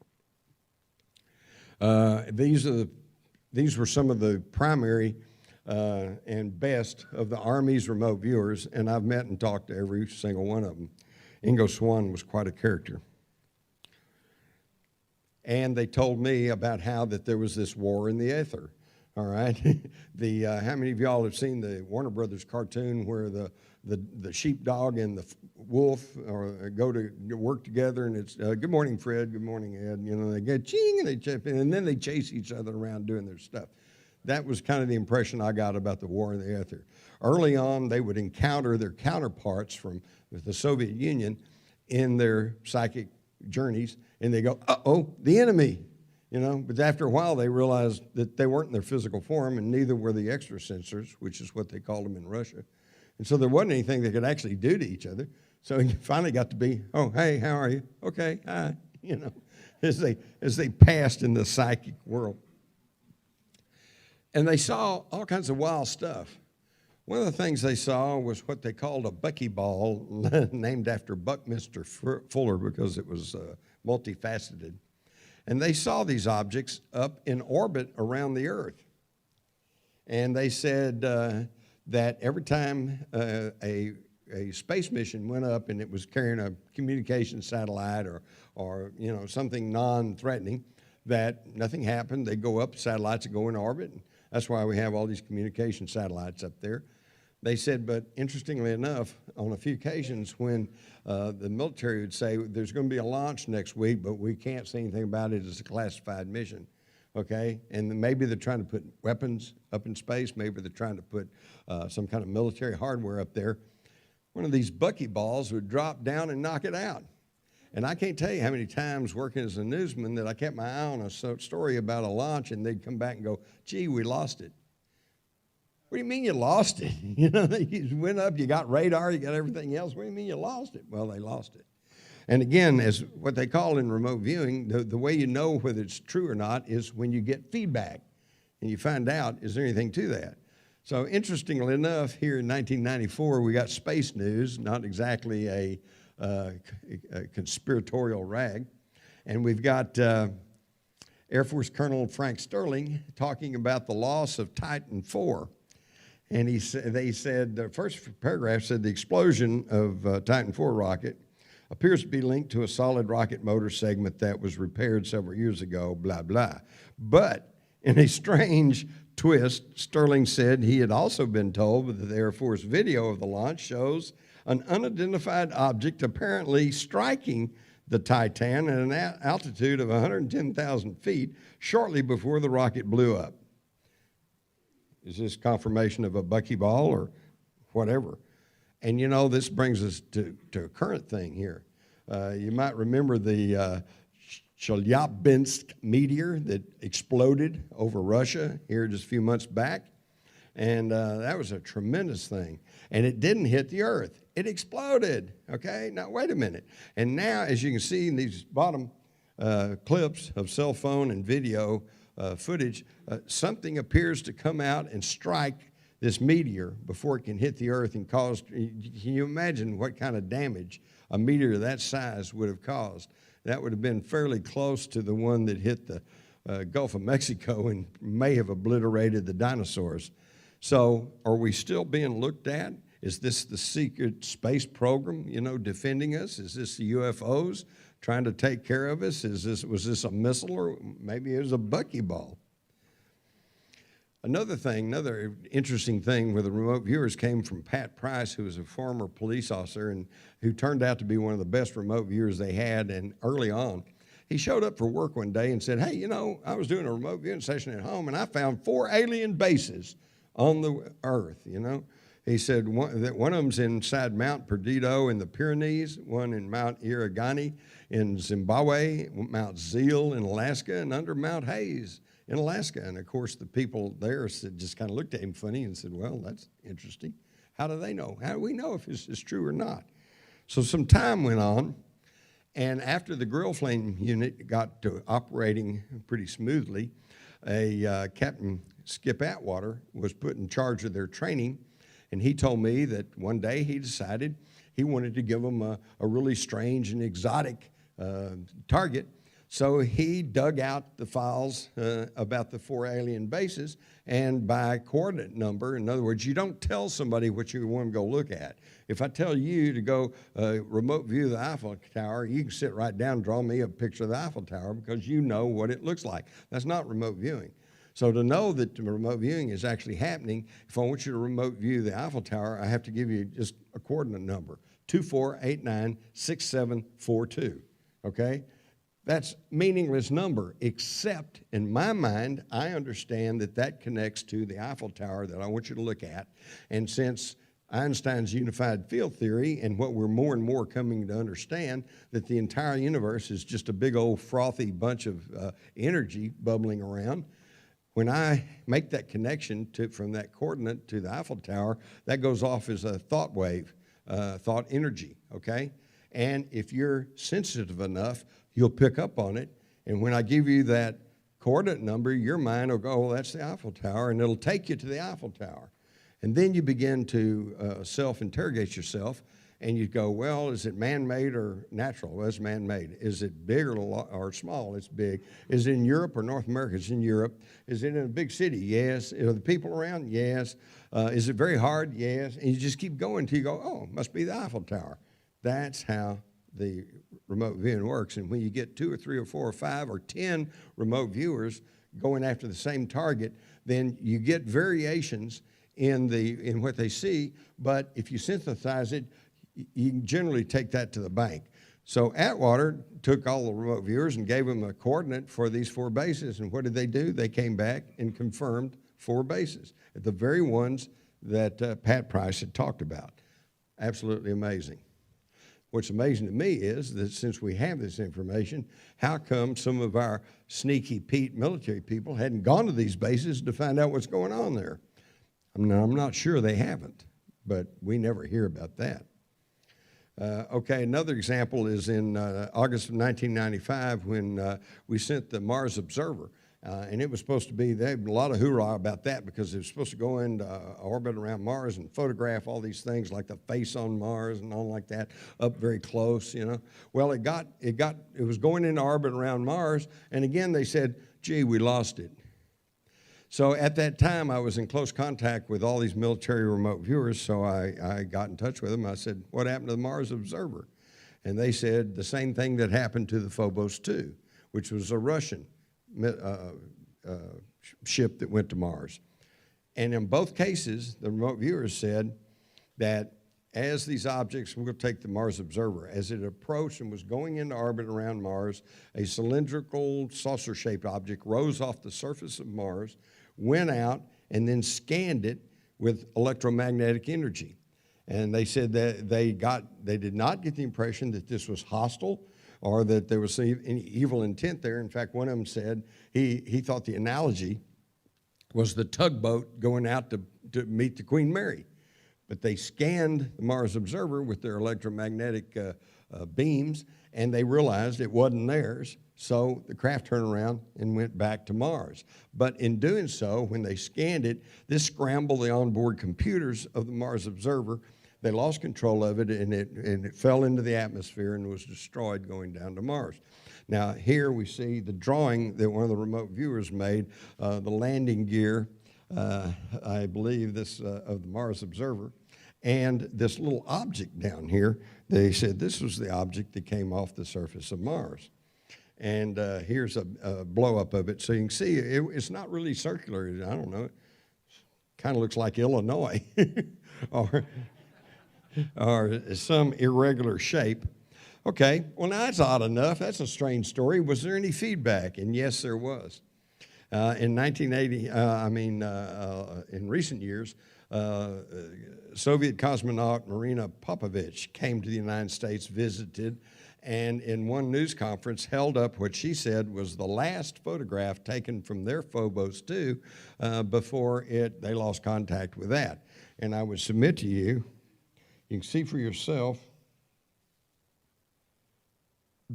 These were some of the primary and best of the Army's remote viewers, and I've met and talked to every single one of them. Ingo Swann was quite a character. And they told me about how that there was this war in the ether, all right? How many of y'all have seen the Warner Brothers cartoon where the sheepdog and the wolf go to work together, and it's good morning, Fred, good morning, Ed. You know, they get ching and they chip in, and then they chase each other around doing their stuff. That was kind of the impression I got about the war in the ether. Early on, they would encounter their counterparts from the Soviet Union in their psychic journeys, and they go, uh-oh, the enemy. You know, but after a while, they realized that they weren't in their physical form, and neither were the extrasensors, which is what they called them in Russia. And so there wasn't anything they could actually do to each other. So it finally got to be, oh, hey, how are you? Okay, hi, you know, as they passed in the psychic world. And they saw all kinds of wild stuff. One of the things they saw was what they called a buckyball, named after Buckminster Fuller because it was multifaceted. And they saw these objects up in orbit around the Earth. And they said that every time a space mission went up and it was carrying a communication satellite or you know, something non-threatening, that nothing happened. They go up, satellites would go in orbit. And that's why we have all these communication satellites up there. They said, but interestingly enough, on a few occasions when the military would say, there's going to be a launch next week, but we can't say anything about it, it's a classified mission, okay? And then maybe they're trying to put weapons up in space, maybe they're trying to put some kind of military hardware up there. One of these buckyballs would drop down and knock it out. And I can't tell you how many times working as a newsman that I kept my eye on a story about a launch and they'd come back and go, gee, we lost it. What do you mean you lost it? You know, you went up, you got radar, you got everything else. What do you mean you lost it? Well, they lost it. And again, as what they call in remote viewing, the way you know whether it's true or not is when you get feedback and you find out, is there anything to that? So interestingly enough, here in 1994, we got space news, not exactly a conspiratorial rag. And we've got Air Force Colonel Frank Sterling talking about the loss of Titan IV. And they said, the first paragraph said, the explosion of Titan IV rocket appears to be linked to a solid rocket motor segment that was repaired several years ago, blah, blah. But in a strange twist, Sterling said he had also been told that the Air Force video of the launch shows an unidentified object apparently striking the Titan at an altitude of 110,000 feet shortly before the rocket blew up. Is this confirmation of a buckyball or whatever? And you know, this brings us to a current thing here. You might remember the Chelyabinsk meteor that exploded over Russia here just a few months back. And that was a tremendous thing. And it didn't hit the earth. It exploded, okay? Now, wait a minute. And now, as you can see in these bottom clips of cell phone and video footage, something appears to come out and strike this meteor before it can hit the earth and cause, can you imagine what kind of damage a meteor that size would have caused? That would have been fairly close to the one that hit the Gulf of Mexico and may have obliterated the dinosaurs. So are we still being looked at? Is this the secret space program, you know, defending us? Is this the UFOs trying to take care of us? Was this a missile, or maybe it was a buckyball? Another interesting thing where the remote viewers came from Pat Price, who was a former police officer and who turned out to be one of the best remote viewers they had. And early on, he showed up for work one day and said, hey, you know, I was doing a remote viewing session at home and I found 4 alien bases on the earth, you know. He said one of them's inside Mount Perdido in the Pyrenees, one in Mount Irigani in Zimbabwe, Mount Zeal in Alaska, and under Mount Hayes in Alaska. And of course, the people there just kind of looked at him funny and said, well, that's interesting. How do they know? How do we know if this is true or not? So some time went on, and after the grill flame unit got to operating pretty smoothly, Captain Skip Atwater was put in charge of their training. And he told me that one day he decided he wanted to give them a really strange and exotic target. So he dug out the files about the 4 alien bases, and by coordinate number, in other words, you don't tell somebody what you want to go look at. If I tell you to go remote view the Eiffel Tower, you can sit right down and draw me a picture of the Eiffel Tower because you know what it looks like. That's not remote viewing. So to know that remote viewing is actually happening, if I want you to remote view the Eiffel Tower, I have to give you just a coordinate number, 24896742, okay? That's meaningless number, except in my mind, I understand that that connects to the Eiffel Tower that I want you to look at. And since Einstein's unified field theory and what we're more and more coming to understand, that the entire universe is just a big old frothy bunch of energy bubbling around, when I make that connection from that coordinate to the Eiffel Tower, that goes off as a thought wave, thought energy, okay? And if you're sensitive enough, you'll pick up on it. And when I give you that coordinate number, your mind will go, well, that's the Eiffel Tower, and it'll take you to the Eiffel Tower. And then you begin to self-interrogate yourself, and you go, well, is it man-made or natural? Well, it's man-made. Is it big or small? It's big. Is it in Europe or North America? It's in Europe. Is it in a big city? Yes. Are the people around? Yes. Is it very hard? Yes. And you just keep going until you go, oh, it must be the Eiffel Tower. That's how the remote viewing works. And when you get 2 or 3 or 4 or 5 or 10 remote viewers going after the same target, then you get variations in what they see. But if you synthesize it, you can generally take that to the bank. So Atwater took all the remote viewers and gave them a coordinate for these 4 bases. And what did they do? They came back and confirmed 4 bases, the very ones that Pat Price had talked about. Absolutely amazing. What's amazing to me is that since we have this information, how come some of our sneaky Pete military people hadn't gone to these bases to find out what's going on there? I'm not sure they haven't, but we never hear about that. Okay, another example is in August of 1995 when we sent the Mars Observer. And it was supposed to be, there had a lot of hoorah about that because it was supposed to go into orbit around Mars and photograph all these things like the face on Mars and all like that up very close, you know. Well, it was going into orbit around Mars, and again they said, gee, we lost it. So at that time, I was in close contact with all these military remote viewers, so I got in touch with them. I said, what happened to the Mars Observer? And they said the same thing that happened to the Phobos 2, which was a Russian ship that went to Mars. And in both cases, the remote viewers said that as these objects, we're going to take the Mars Observer, as it approached and was going into orbit around Mars, a cylindrical saucer-shaped object rose off the surface of Mars, went out, and then scanned it with electromagnetic energy. And they said that they did not get the impression that this was hostile or that there was any evil intent there. In fact, one of them said he thought the analogy was the tugboat going out to meet the Queen Mary. But they scanned the Mars Observer with their electromagnetic beams, and they realized it wasn't theirs. So the craft turned around and went back to Mars. But in doing so, when they scanned it, this scrambled the onboard computers of the Mars Observer. They lost control of it, and it fell into the atmosphere and was destroyed going down to Mars. Now, here we see the drawing that one of the remote viewers made, the landing gear, I believe, of the Mars Observer, and this little object down here. They said this was the object that came off the surface of Mars. And here's a blow-up of it. So you can see it's not really circular. I don't know. It kind of looks like Illinois or some irregular shape. Okay, well, now that's odd enough. That's a strange story. Was there any feedback? And yes, there was. In 1980, in recent years, Soviet cosmonaut Marina Popovich came to the United States, visited, and in one news conference held up what she said was the last photograph taken from their Phobos 2 before they lost contact with that. And I would submit to you, you can see for yourself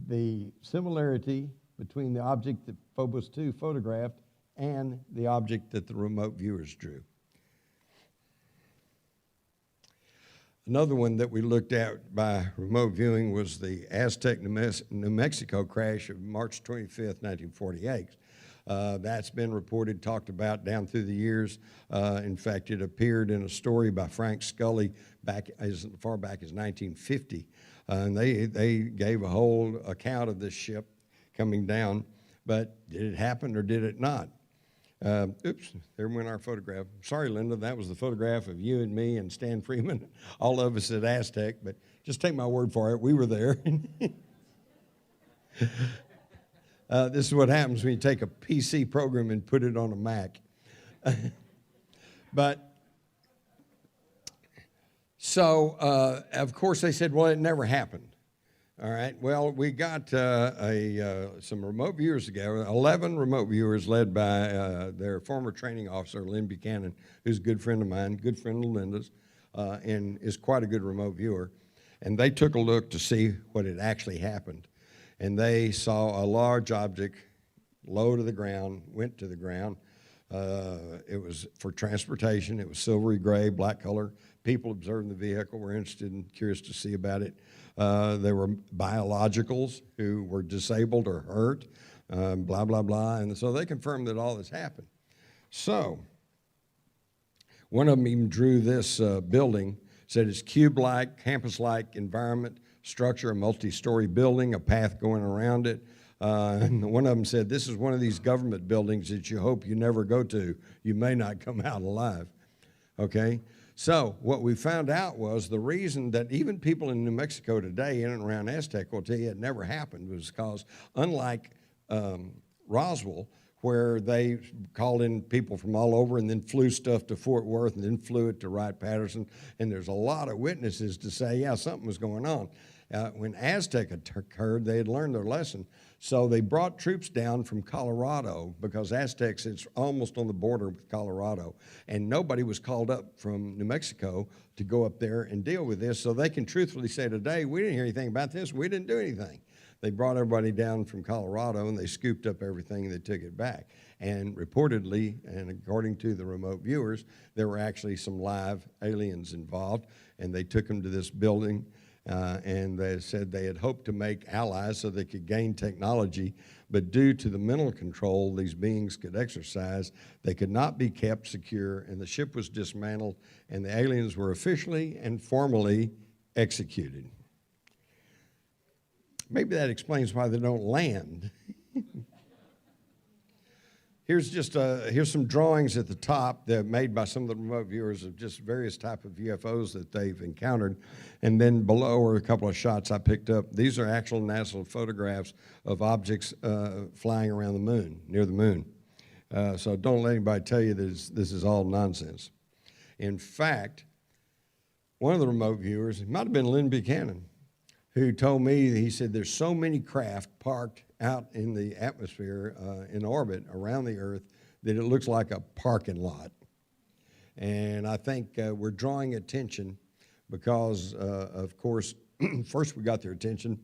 the similarity between the object that Phobos 2 photographed and the object that the remote viewers drew. Another one that we looked at by remote viewing was the Aztec, New Mexico crash of March 25th, 1948. That's been reported, talked about down through the years. In fact, it appeared in a story by Frank Scully back as far back as 1950. And they gave a whole account of this ship coming down. But did it happen or did it not? Oops, there went our photograph. Sorry, Linda, that was the photograph of you and me and Stan Freeman, all of us at Aztec, but just take my word for it, we were there. This is what happens when you take a PC program and put it on a Mac. Of course, they said, well, it never happened. All right, well, we got some remote viewers together, 11 remote viewers led by their former training officer, Lynn Buchanan, who's a good friend of mine, good friend of Linda's, and is quite a good remote viewer. And they took a look to see what had actually happened. And they saw a large object low to the ground, went to the ground. It was for transportation. It was silvery gray, black color. People observing the vehicle were interested and curious to see about it. There were biologicals who were disabled or hurt, blah, blah, blah. And so they confirmed that all this happened. So one of them even drew this building, said it's cube-like, campus-like environment, structure, a multi-story building, a path going around it. And one of them said, this is one of these government buildings that you hope you never go to. You may not come out alive, okay? So what we found out was the reason that even people in New Mexico today, in and around Aztec, will tell you it never happened was because unlike Roswell, where they called in people from all over and then flew stuff to Fort Worth and then flew it to Wright-Patterson, and there's a lot of witnesses to say, yeah, something was going on. When Aztec occurred, they had learned their lesson. So they brought troops down from Colorado because Aztec sits almost on the border with Colorado. And nobody was called up from New Mexico to go up there and deal with this. So they can truthfully say today, we didn't hear anything about this. We didn't do anything. They brought everybody down from Colorado, and they scooped up everything, and they took it back. And reportedly, and according to the remote viewers, there were actually some live aliens involved, and they took them to this building, and they said they had hoped to make allies so they could gain technology, but due to the mental control these beings could exercise, they could not be kept secure, and the ship was dismantled, and the aliens were officially and formally executed. Maybe that explains why they don't land. Here's some drawings at the top that made by some of the remote viewers of just various type of UFOs that they've encountered. And then below are a couple of shots I picked up. These are actual NASA photographs of objects flying around the moon, near the moon. So don't let anybody tell you this is all nonsense. In fact, one of the remote viewers, it might have been Lynn Buchanan, who told me, he said there's so many craft parked out in the atmosphere, in orbit around the Earth, that it looks like a parking lot. And I think we're drawing attention because, of course, first we got their attention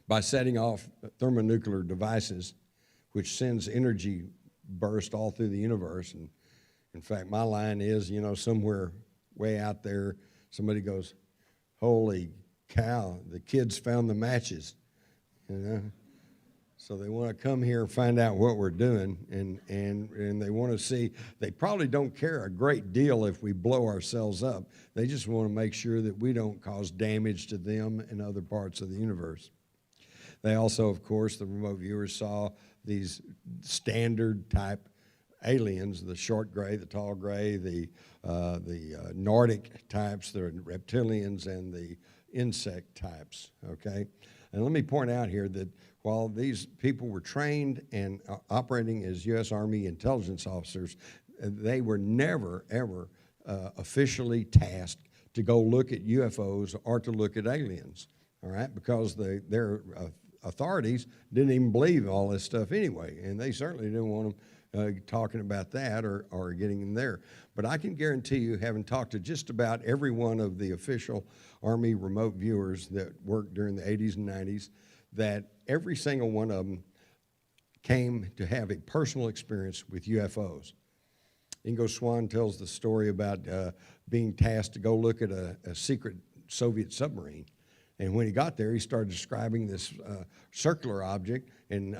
by setting off thermonuclear devices, which sends energy burst all through the universe. And in fact, my line is, you know, somewhere way out there, somebody goes, holy cow, the kids found the matches. You know? So they want to come here and find out what we're doing, and they want to see. They probably don't care a great deal if we blow ourselves up. They just want to make sure that we don't cause damage to them and other parts of the universe. They also, of course, the remote viewers saw these standard type aliens, the short gray, the tall gray, the Nordic types, the reptilians, and the insect types, okay? And let me point out here that while these people were trained and operating as U.S. Army intelligence officers, they were never, ever officially tasked to go look at UFOs or to look at aliens, all right? Because their authorities didn't even believe all this stuff anyway, and they certainly didn't want them talking about that or getting them there. But I can guarantee you, having talked to just about every one of the official Army remote viewers that worked during the 80s and 90s, that every single one of them came to have a personal experience with UFOs. Ingo Swann tells the story about being tasked to go look at a secret Soviet submarine. And when he got there, he started describing this circular object, and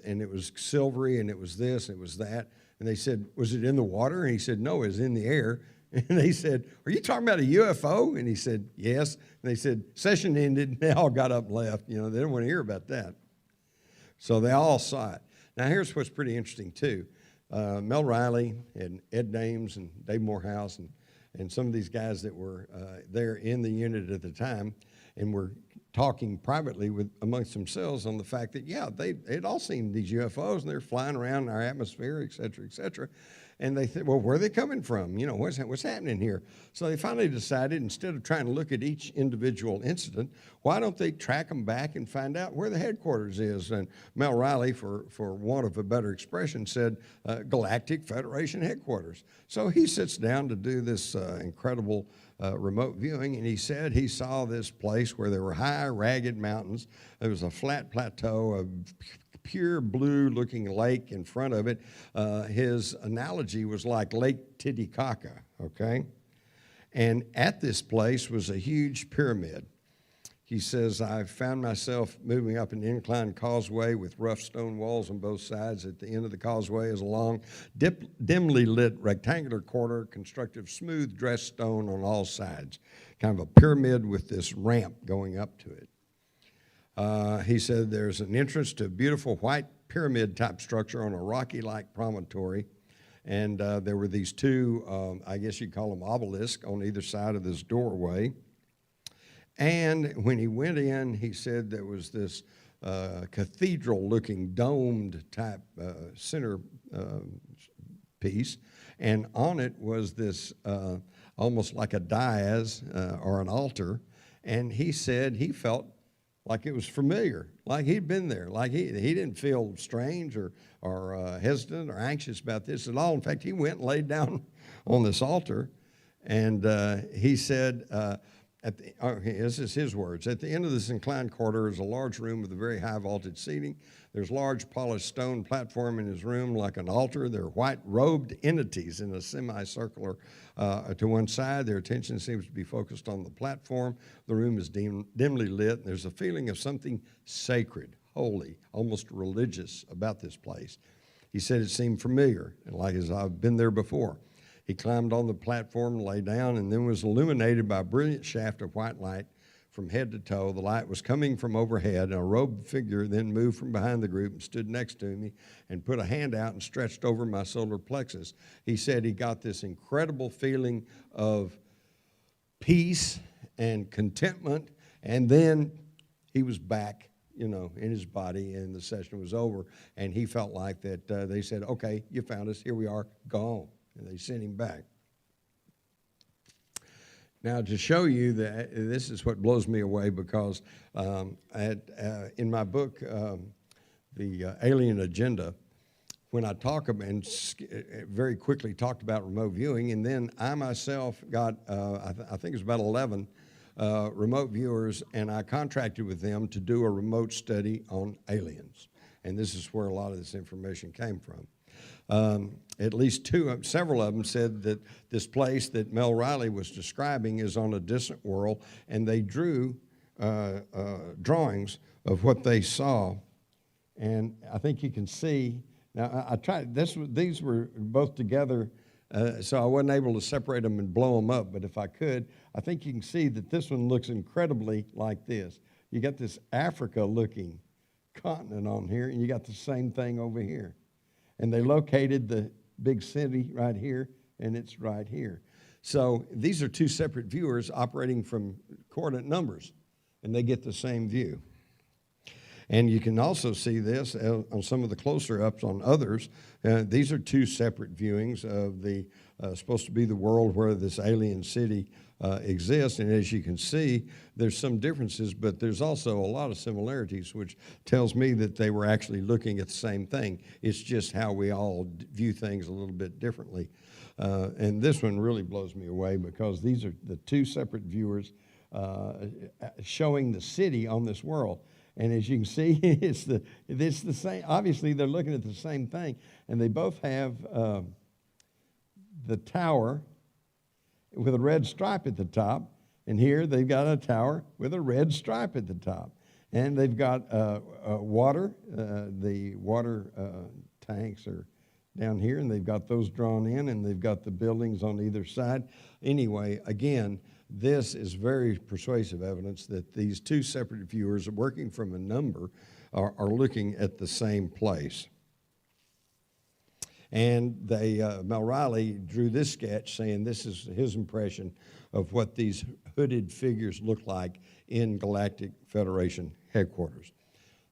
it was silvery, and it was this, and it was that. And they said, was it in the water? And he said, no, it was in the air. And they said, are you talking about a UFO? And he said, yes. And they said, session ended, and they all got up and left. You know, they didn't want to hear about that. So they all saw it. Now, here's what's pretty interesting, too. Mel Riley and Ed Dames and Dave Morehouse and some of these guys that were there in the unit at the time and were talking privately amongst themselves on the fact that, yeah, they'd all seen these UFOs, and they're flying around in our atmosphere, et cetera, et cetera. And they said, well, where are they coming from? You know, what's happening here? So they finally decided, instead of trying to look at each individual incident, why don't they track them back and find out where the headquarters is? And Mel Riley, for want of a better expression, said Galactic Federation Headquarters. So he sits down to do this incredible remote viewing, and he said he saw this place where there were high, ragged mountains. There was a flat plateau of pure blue-looking lake in front of it. His analogy was like Lake Titicaca, okay? And at this place was a huge pyramid. He says, I found myself moving up an inclined causeway with rough stone walls on both sides. At the end of the causeway is a long, dimly lit rectangular corridor constructed of smooth dressed stone on all sides, kind of a pyramid with this ramp going up to it. He said there's an entrance to a beautiful white pyramid-type structure on a rocky-like promontory, and there were these two, I guess you'd call them obelisks, on either side of this doorway. And when he went in, he said there was this cathedral-looking, domed-type center piece, and on it was this almost like a dais or an altar, and he said he felt like it was familiar, like he'd been there, like he didn't feel strange or hesitant or anxious about this at all. In fact, he went and laid down on this altar, and he said, This is his words. At the end of this inclined corridor is a large room with a very high vaulted seating. There's large polished stone platform in his room like an altar. There are white robed entities in a semicircular to one side. Their attention seems to be focused on the platform. The room is dimly lit. There's a feeling of something sacred, holy, almost religious about this place. He said it seemed familiar, like as I've been there before. He climbed on the platform, lay down, and then was illuminated by a brilliant shaft of white light from head to toe. The light was coming from overhead, and a robed figure then moved from behind the group and stood next to me and put a hand out and stretched over my solar plexus. He said he got this incredible feeling of peace and contentment, and then he was back, in his body, and the session was over, and he felt like that they said, okay, you found us, here we are, go home. And they sent him back. Now, to show you that this is what blows me away, because in my book, The Alien Agenda, when I talk about, and very quickly talked about remote viewing, and then I myself got, I think it was about 11 remote viewers, and I contracted with them to do a remote study on aliens. And this is where a lot of this information came from. At least several of them said that this place that Mel Riley was describing is on a distant world, and they drew drawings of what they saw. And I think you can see, now I tried, these were both together, so I wasn't able to separate them and blow them up, but if I could, I think you can see that this one looks incredibly like this. You got this Africa-looking continent on here, and you got the same thing over here. And they located the big city right here, and it's right here. So these are two separate viewers operating from coordinate numbers, and they get the same view. And you can also see this on some of the closer ups on others. These are two separate viewings of the supposed to be the world where this alien city exists. And as you can see, there's some differences, but there's also a lot of similarities, which tells me that they were actually looking at the same thing. It's just how we all view things a little bit differently. And this one really blows me away, because these are the two separate viewers showing the city on this world. And as you can see, it's the same. Obviously, they're looking at the same thing. And they both have the tower with a red stripe at the top. And here they've got a tower with a red stripe at the top. And they've got water. The water tanks are down here, and they've got those drawn in, and they've got the buildings on either side. Anyway, again, this is very persuasive evidence that these two separate viewers working from a number are looking at the same place. And Mel Riley drew this sketch saying this is his impression of what these hooded figures look like in Galactic Federation headquarters.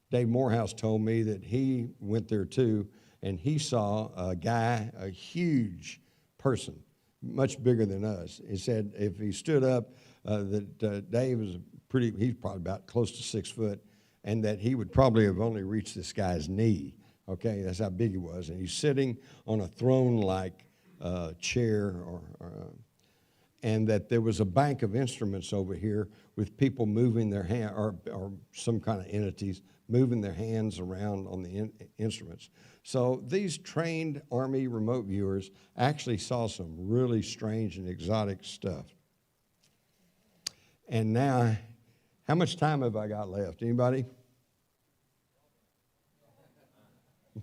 Dave Morehouse told me that he went there too, and he saw a guy, a huge person, much bigger than us. He said if he stood up, that Dave is he's probably about close to 6 foot, and that he would probably have only reached this guy's knee. Okay, that's how big he was. And he's sitting on a throne-like chair, and that there was a bank of instruments over here with people moving their hand, or some kind of entities moving their hands around on the instruments. So these trained Army remote viewers actually saw some really strange and exotic stuff. And now, how much time have I got left? Anybody?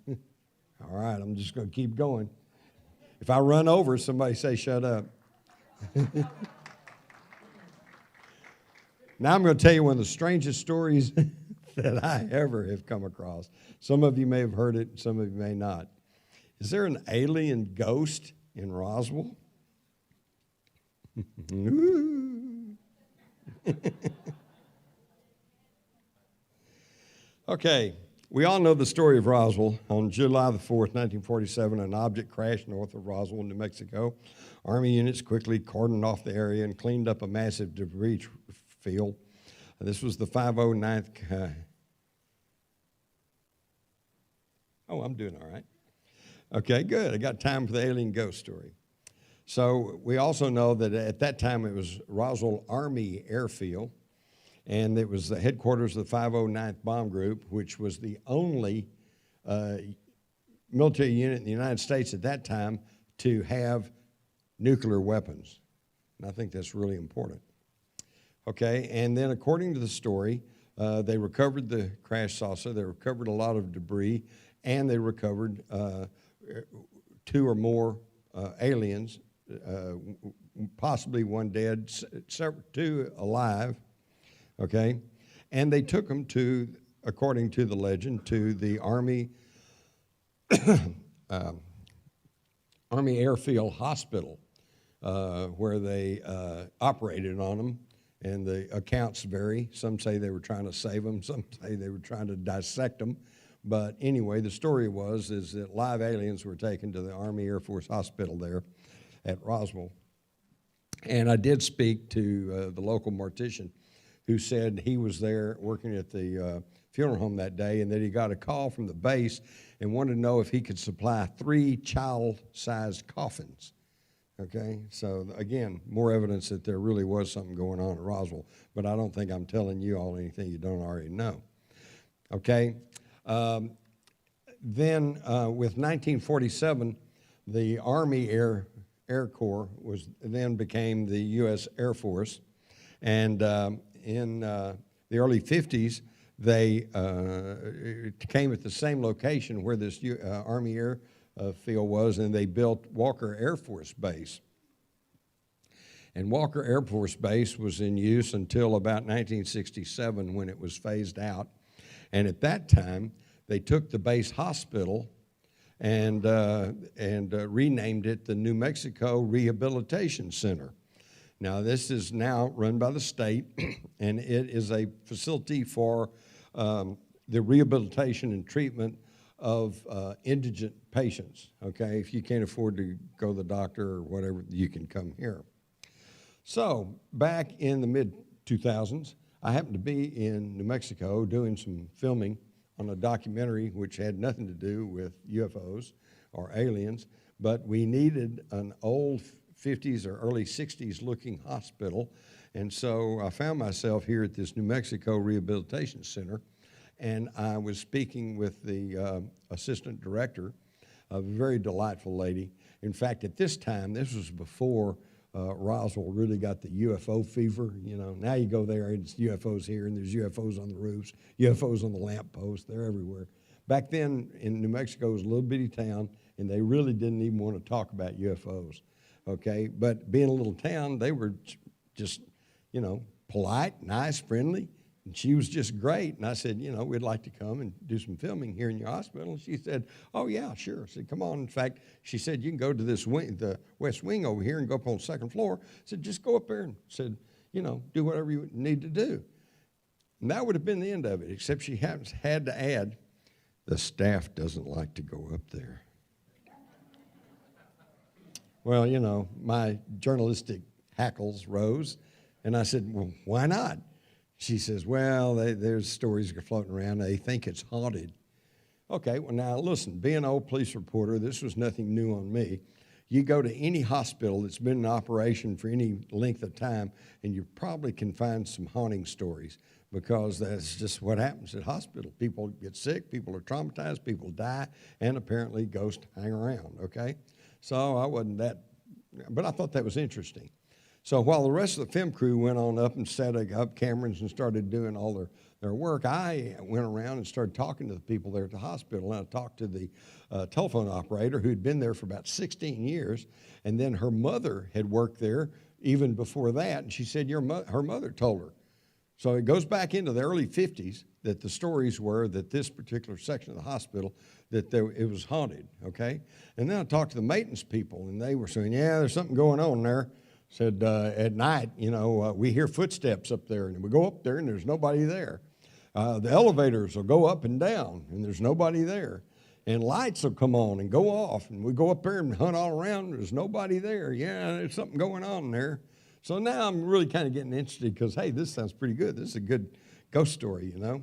All right, I'm just going to keep going. If I run over, somebody say, shut up. Now I'm going to tell you one of the strangest stories that I ever have come across. Some of you may have heard it, some of you may not. Is there an alien ghost in Roswell? Okay, we all know the story of Roswell. On July the 4th, 1947, an object crashed north of Roswell, New Mexico. Army units quickly cordoned off the area and cleaned up a massive debris field. This was the 509th. Oh, I'm doing all right. Okay, good. I got time for the alien ghost story. So we also know that at that time it was Roswell Army Airfield, and it was the headquarters of the 509th Bomb Group, which was the only military unit in the United States at that time to have nuclear weapons. And I think that's really important. Okay, and then according to the story, they recovered the crash saucer, they recovered a lot of debris, and they recovered 2 or more aliens, possibly one dead, 2 alive, okay? And they took them to, according to the legend, to the Army Army Airfield Hospital, where they operated on them. And the accounts vary. Some say they were trying to save them. Some say they were trying to dissect them. But anyway, the story is that live aliens were taken to the Army Air Force Hospital there at Roswell. And I did speak to the local mortician who said he was there working at the funeral home that day, and that he got a call from the base and wanted to know if he could supply 3 child-sized coffins. Okay, so again, more evidence that there really was something going on at Roswell, but I don't think I'm telling you all anything you don't already know. Okay, then with 1947, the Army Air Corps became the U.S. Air Force, and in the early 50s, they came at the same location where this Army Air field was, and they built Walker Air Force Base. And Walker Air Force Base was in use until about 1967 when it was phased out. And at that time, they took the base hospital and renamed it the New Mexico Rehabilitation Center. Now, this is now run by the state, and it is a facility for the rehabilitation and treatment of indigent patients, okay? If you can't afford to go to the doctor or whatever, you can come here. So back in the mid-2000s, I happened to be in New Mexico doing some filming on a documentary which had nothing to do with UFOs or aliens, but we needed an old 50s or early 60s looking hospital, and so I found myself here at this New Mexico Rehabilitation Center, and I was speaking with the assistant director, a very delightful lady. In fact, at this time, this was before Roswell really got the UFO fever. You know, now you go there and it's UFOs here, and there's UFOs on the roofs, UFOs on the lampposts, they're everywhere. Back then in New Mexico, it was a little bitty town, and they really didn't even want to talk about UFOs, okay? But being a little town, they were just, you know, polite, nice, friendly. And she was just great. And I said, you know, we'd like to come and do some filming here in your hospital. And she said, oh, yeah, sure. I said, come on. In fact, she said, you can go to this wing, the west wing over here, and go up on the 2nd floor. I said, just go up there and said, you know, do whatever you need to do. And that would have been the end of it, except she had to add, the staff doesn't like to go up there. Well, you know, my journalistic hackles rose, and I said, well, why not? She says, well, there's stories floating around. They think it's haunted. Okay, well, now listen, being an old police reporter, this was nothing new on me. You go to any hospital that's been in operation for any length of time, and you probably can find some haunting stories, because that's just what happens at hospitals. People get sick, people are traumatized, people die, and apparently ghosts hang around, okay? So I wasn't that, but I thought that was interesting. So while the rest of the film crew went on up and set up cameras and started doing all their work, I went around and started talking to the people there at the hospital. And I talked to the telephone operator who'd been there for about 16 years, and then her mother had worked there even before that, and she said her mother told her. So it goes back into the early 50s that the stories were that this particular section of the hospital, that it was haunted, okay? And then I talked to the maintenance people, and they were saying, yeah, there's something going on there. Said, at night, you know, we hear footsteps up there, and we go up there, and there's nobody there. The elevators will go up and down, and there's nobody there. And lights will come on and go off, and we go up there and hunt all around, and there's nobody there. Yeah, there's something going on there. So now I'm really kind of getting interested because, hey, this sounds pretty good. This is a good ghost story, you know.